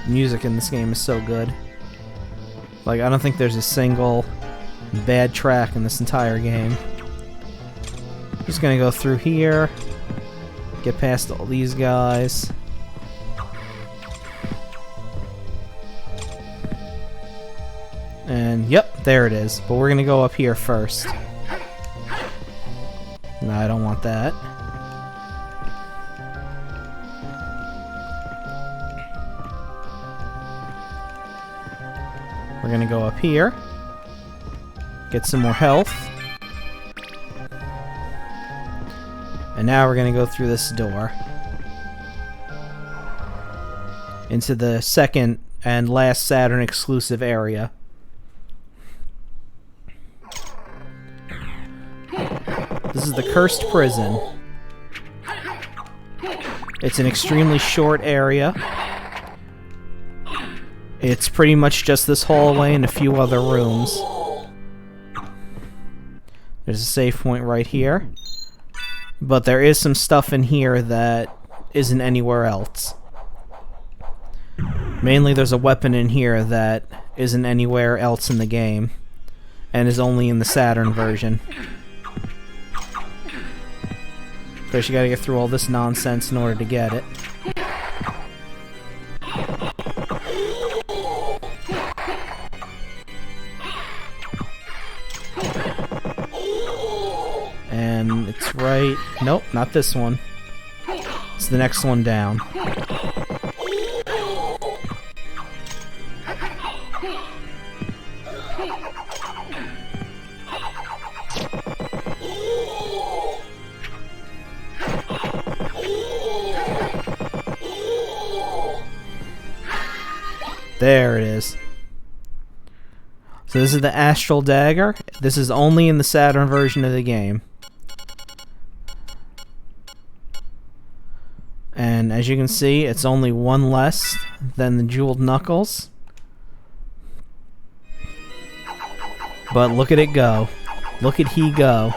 [SPEAKER 1] Music in this game is so good. Like, I don't think there's a single bad track in this entire game. Just gonna go through here, get past all these guys. And yep, there it is. But we're gonna go up here first. No, I don't want that. We're gonna go up here, get some more health, and now we're gonna go through this door into the second and last Saturn exclusive area. This is the Cursed Prison. It's an extremely short area. It's pretty much just this hallway and a few other rooms. There's a save point right here. But there is some stuff in here that isn't anywhere else. Mainly there's a weapon in here that isn't anywhere else in the game, and is only in the Saturn version. First you gotta get through all this nonsense in order to get it. And it's right... Nope, not this one. It's the next one down. There it is. So this is the Astral Dagger. This is only in the Saturn version of the game. And as you can see, it's only one less than the Jeweled Knuckles. But look at it go. Look at he go.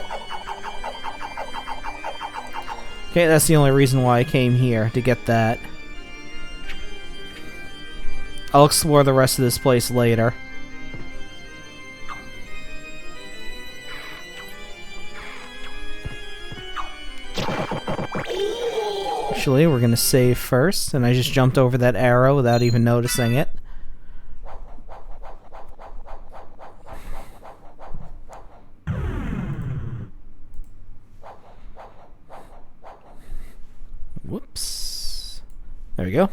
[SPEAKER 1] Okay, that's the only reason why I came here, to get that. I'll explore the rest of this place later. Actually, we're gonna save first, and I just jumped over that arrow without even noticing it. Whoops. There we go.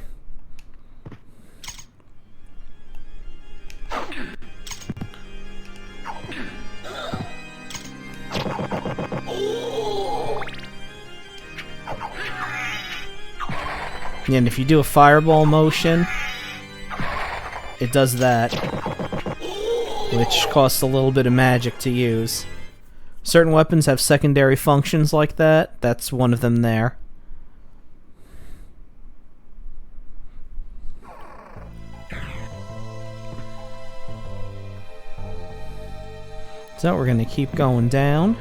[SPEAKER 1] And if you do a fireball motion, it does that, which costs a little bit of magic to use. Certain weapons have secondary functions like that. That's one of them there. So we're going to keep going down.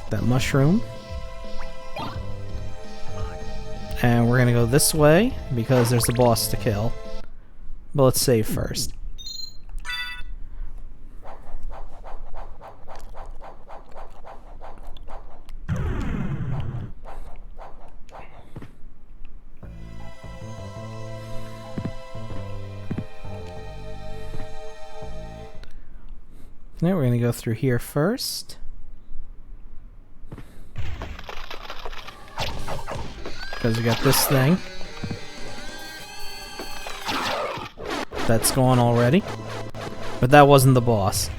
[SPEAKER 1] That mushroom. And we're going to go this way because there's a boss to kill. But let's save first. Now we're going to go through here first. Because we got this thing. That's gone already. But that wasn't the boss.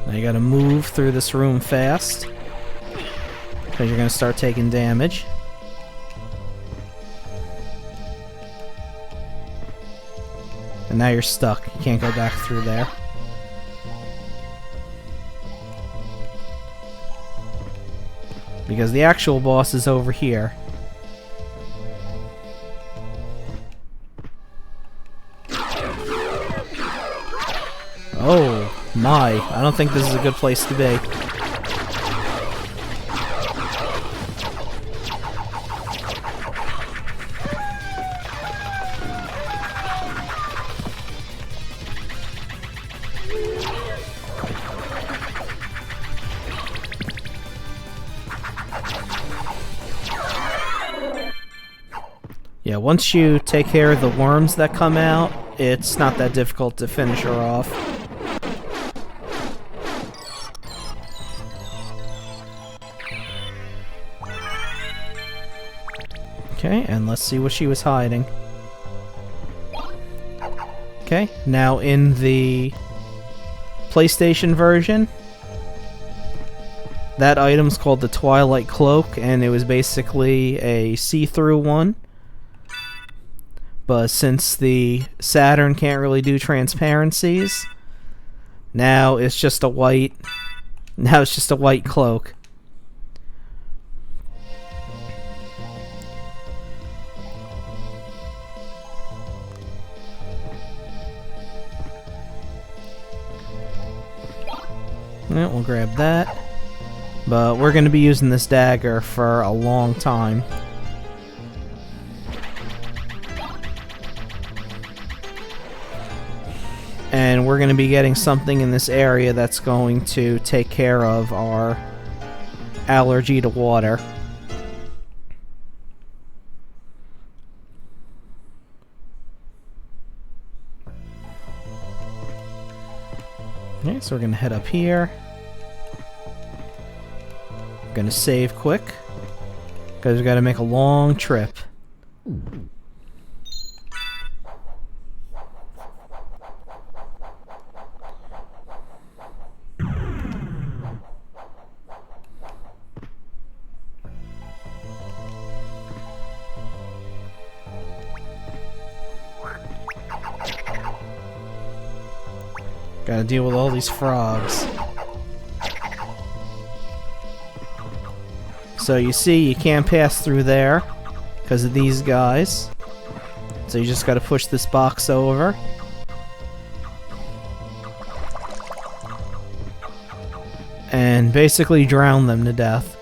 [SPEAKER 1] Now you gotta move through this room fast. Because you're gonna start taking damage. And now you're stuck. You can't go back through there. Because the actual boss is over here. Oh my, I don't think this is a good place to be. Yeah, once you take care of the worms that come out, it's not that difficult to finish her off. Okay, and let's see what she was hiding. Okay, now in the PlayStation version, that item's called the Twilight Cloak, and it was basically a see-through one. But since the Saturn can't really do transparencies, now it's just a white cloak. Yeah, we'll grab that. But we're going to be using this dagger for a long time. And we're going to be getting something in this area that's going to take care of our allergy to water. Okay, so we're going to head up here. We're going to save quick, because we've got to make a long trip. Gotta deal with all these frogs. So you see, you can't pass through there because of these guys. So you just gotta push this box over. And basically drown them to death.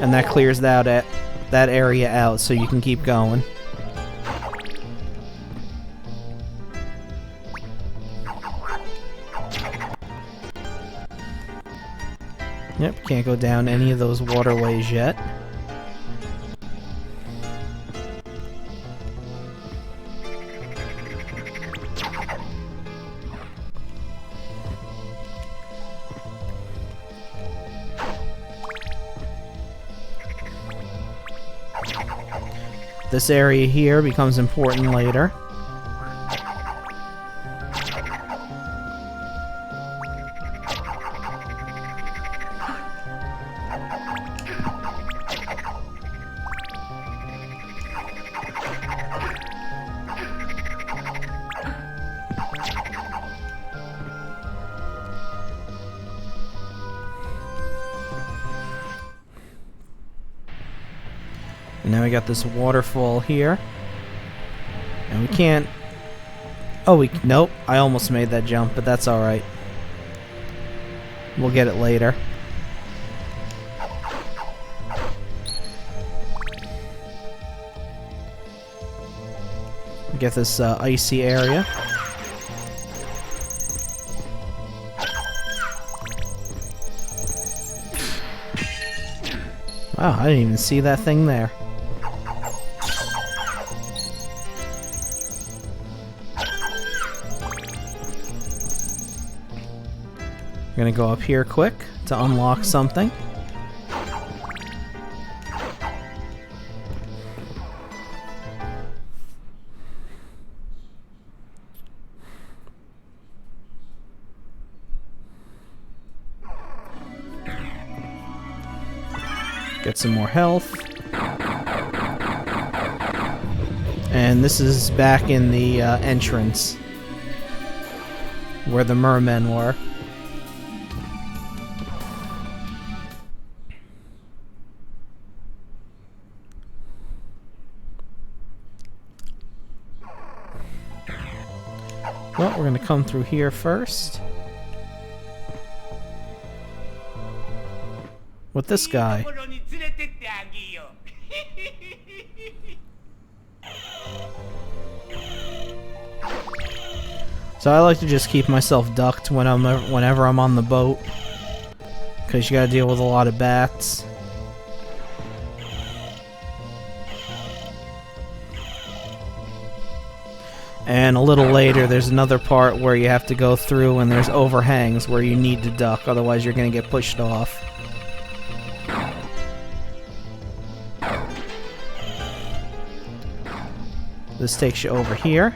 [SPEAKER 1] And that clears that area out so you can keep going. Yep, can't go down any of those waterways yet. This area here becomes important later. And now we got this waterfall here. And we can't... Oh, nope. I almost made that jump, but that's alright. We'll get it later. Get this icy area. Wow, I didn't even see that thing there. I'm gonna go up here quick to unlock something. Get some more health. And this is back in the entrance where the mermen were. Well, we're going to come through here first. With this guy. So I like to just keep myself ducked whenever I'm on the boat, because you gotta deal with a lot of bats. And a little later there's another part where you have to go through and there's overhangs where you need to duck, otherwise you're gonna get pushed off. This takes you over here.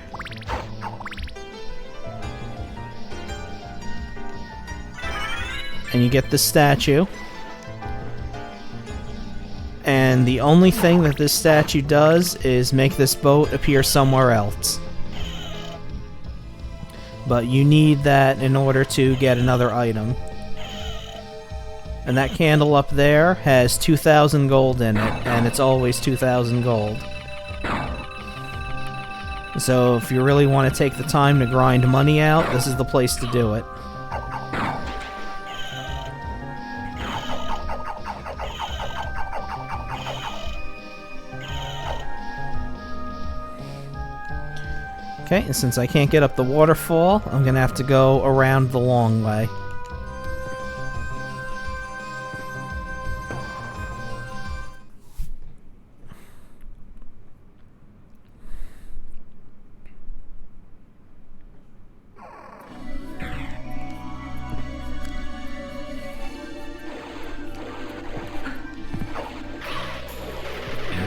[SPEAKER 1] And you get the statue. And the only thing that this statue does is make this boat appear somewhere else. But you need that in order to get another item. And that candle up there has 2,000 gold in it, and it's always 2,000 gold. So if you really want to take the time to grind money out, this is the place to do it. Okay, and since I can't get up the waterfall, I'm gonna have to go around the long way.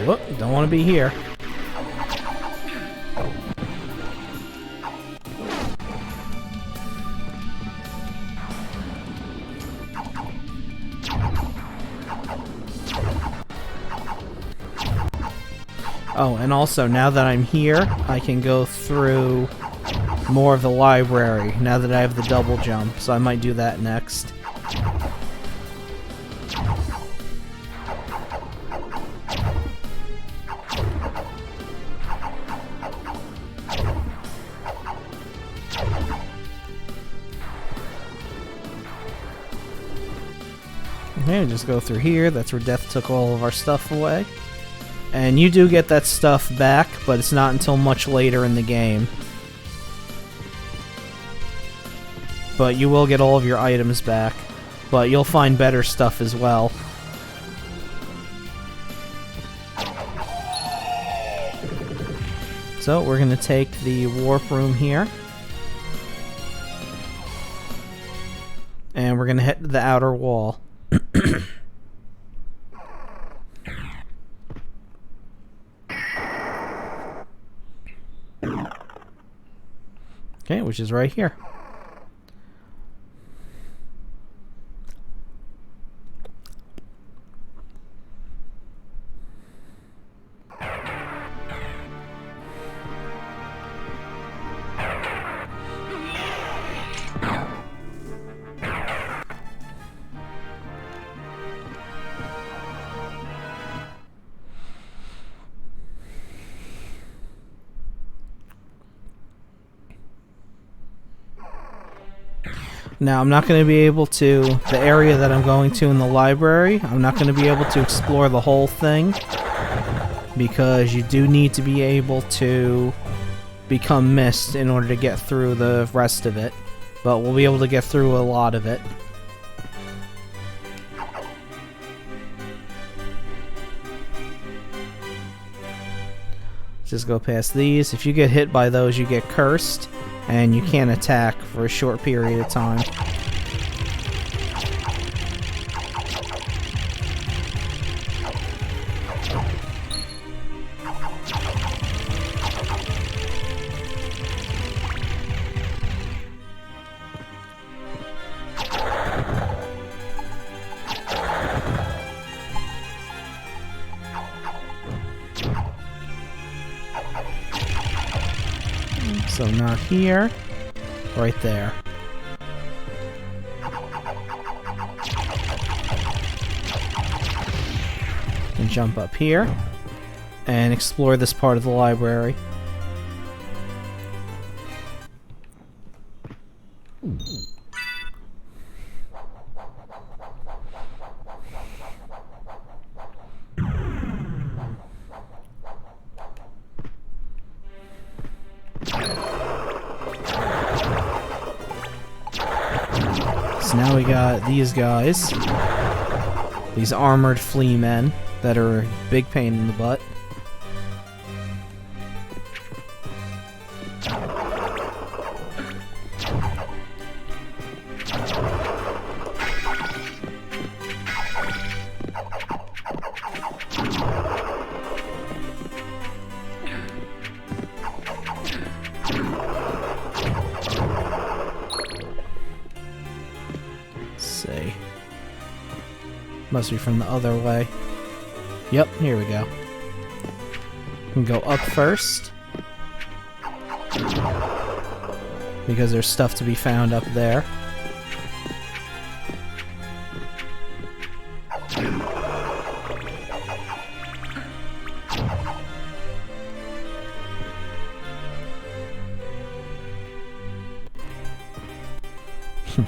[SPEAKER 1] Whoop, don't want to be here. Oh, and also, now that I'm here, I can go through more of the library, now that I have the double jump, so I might do that next. Okay, just go through here, that's where Death took all of our stuff away. And you do get that stuff back, but it's not until much later in the game. But you will get all of your items back. But you'll find better stuff as well. So we're going to take the warp room here. And we're going to hit the outer wall. Okay, which is right here. Now, I'm not going to be able to, the area that I'm going to in the library, I'm not going to be able to explore the whole thing, because you do need to be able to become mist in order to get through the rest of it. But we'll be able to get through a lot of it. Just go past these. If you get hit by those, you get cursed, and you can't attack for a short period of time. So not here, right there. And jump up here and explore this part of the library. So now we got these guys, these armored flea men that are a big pain in the butt. See. Must be from the other way. Yep, here we go. We can go up first, because there's stuff to be found up there.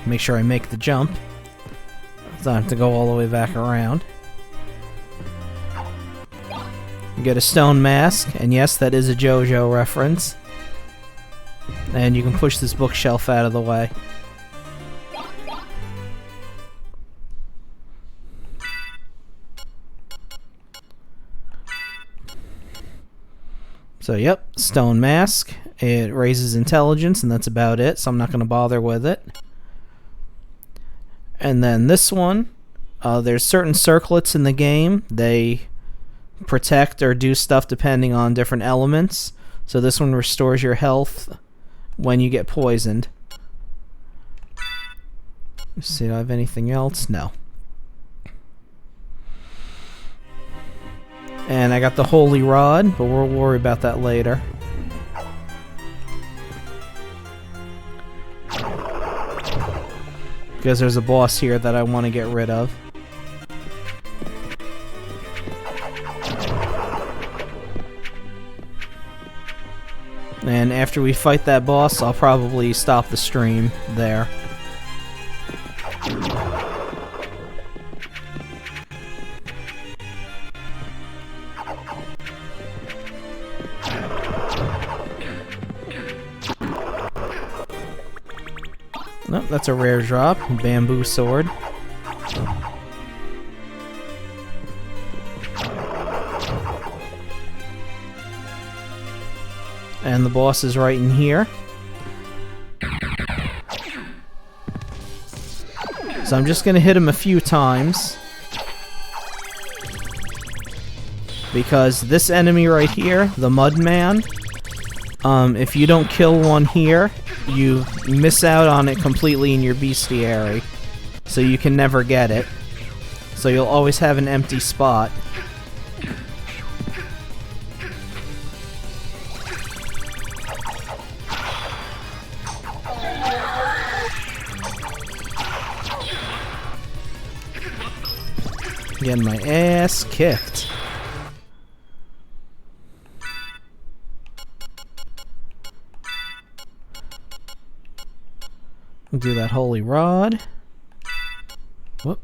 [SPEAKER 1] Make sure I make the jump, so I have to go all the way back around. You get a stone mask, and yes, that is a JoJo reference. And you can push this bookshelf out of the way. So yep, stone mask. It raises intelligence, and that's about it, so I'm not going to bother with it. And then this one, there's certain circlets in the game. They protect or do stuff depending on different elements. So this one restores your health when you get poisoned. Let's see, do I have anything else? No. And I got the Holy Rod, but we'll worry about that later. Because there's a boss here that I want to get rid of. And after we fight that boss, I'll probably stop the stream there. Nope, that's a rare drop. Bamboo sword. And the boss is right in here. So I'm just gonna hit him a few times, because this enemy right here, the Mudman, if you don't kill one here, you miss out on it completely in your bestiary, so you can never get it. So you'll always have an empty spot. Getting my ass kicked. We'll do that holy rod. Whoop.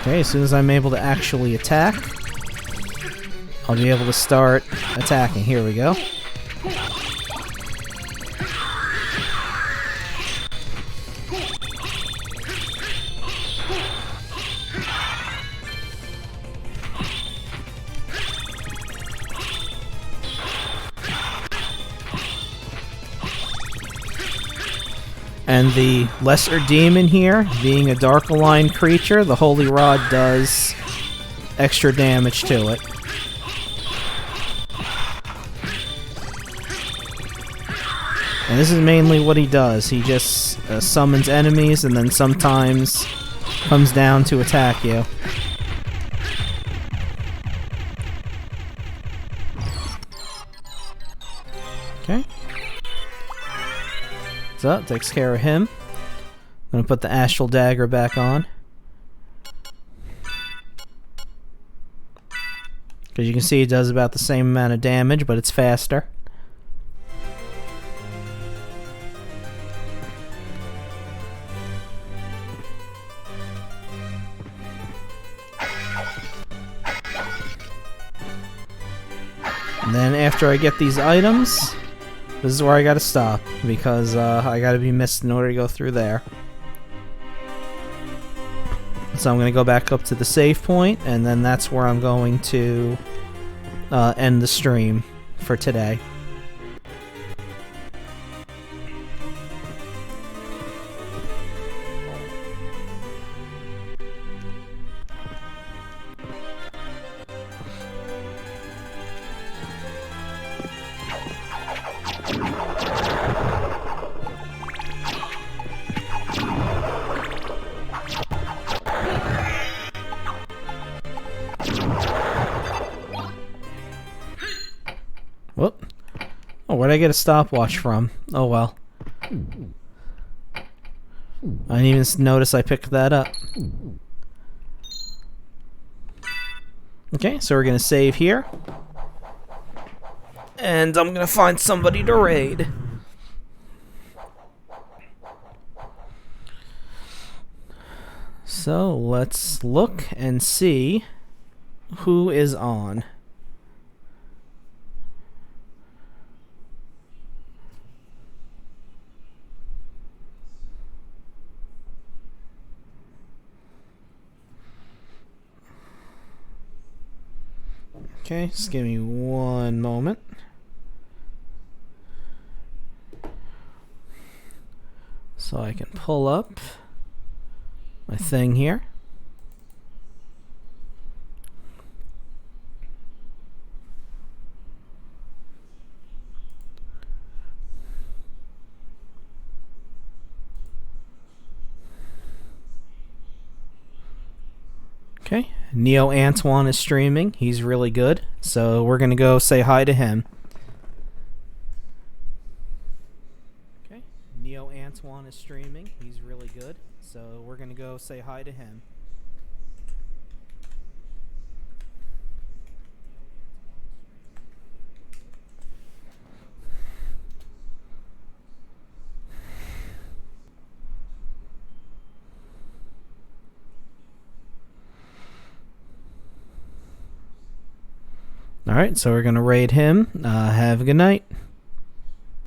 [SPEAKER 1] Okay, as soon as I'm able to actually attack, I'll be able to start attacking. Here we go. And the lesser demon here, being a dark aligned creature, the holy rod does extra damage to it. And this is mainly what he does. He just summons enemies and then sometimes comes down to attack you. Okay. So, takes care of him. I'm gonna put the Astral Dagger back on. Because you can see it does about the same amount of damage, but it's faster. And then after I get these items, this is where I gotta stop, because I gotta be missed in order to go through there. So I'm gonna go back up to the save point, and then that's where I'm going to end the stream for today. Whoop. Oh, where'd I get a stopwatch from? Oh well. I didn't even notice I picked that up. Okay, so we're gonna save here. And I'm gonna find somebody to raid. So let's look and see who is on. Okay, just give me one moment. So I can pull up my thing here. Okay, Neo Antoine is streaming. He's really good, so we're gonna go say hi to him. Okay, Neo Antoine is streaming. He's really good, so we're gonna go say hi to him. Alright, so we're going to raid him. Have a good night.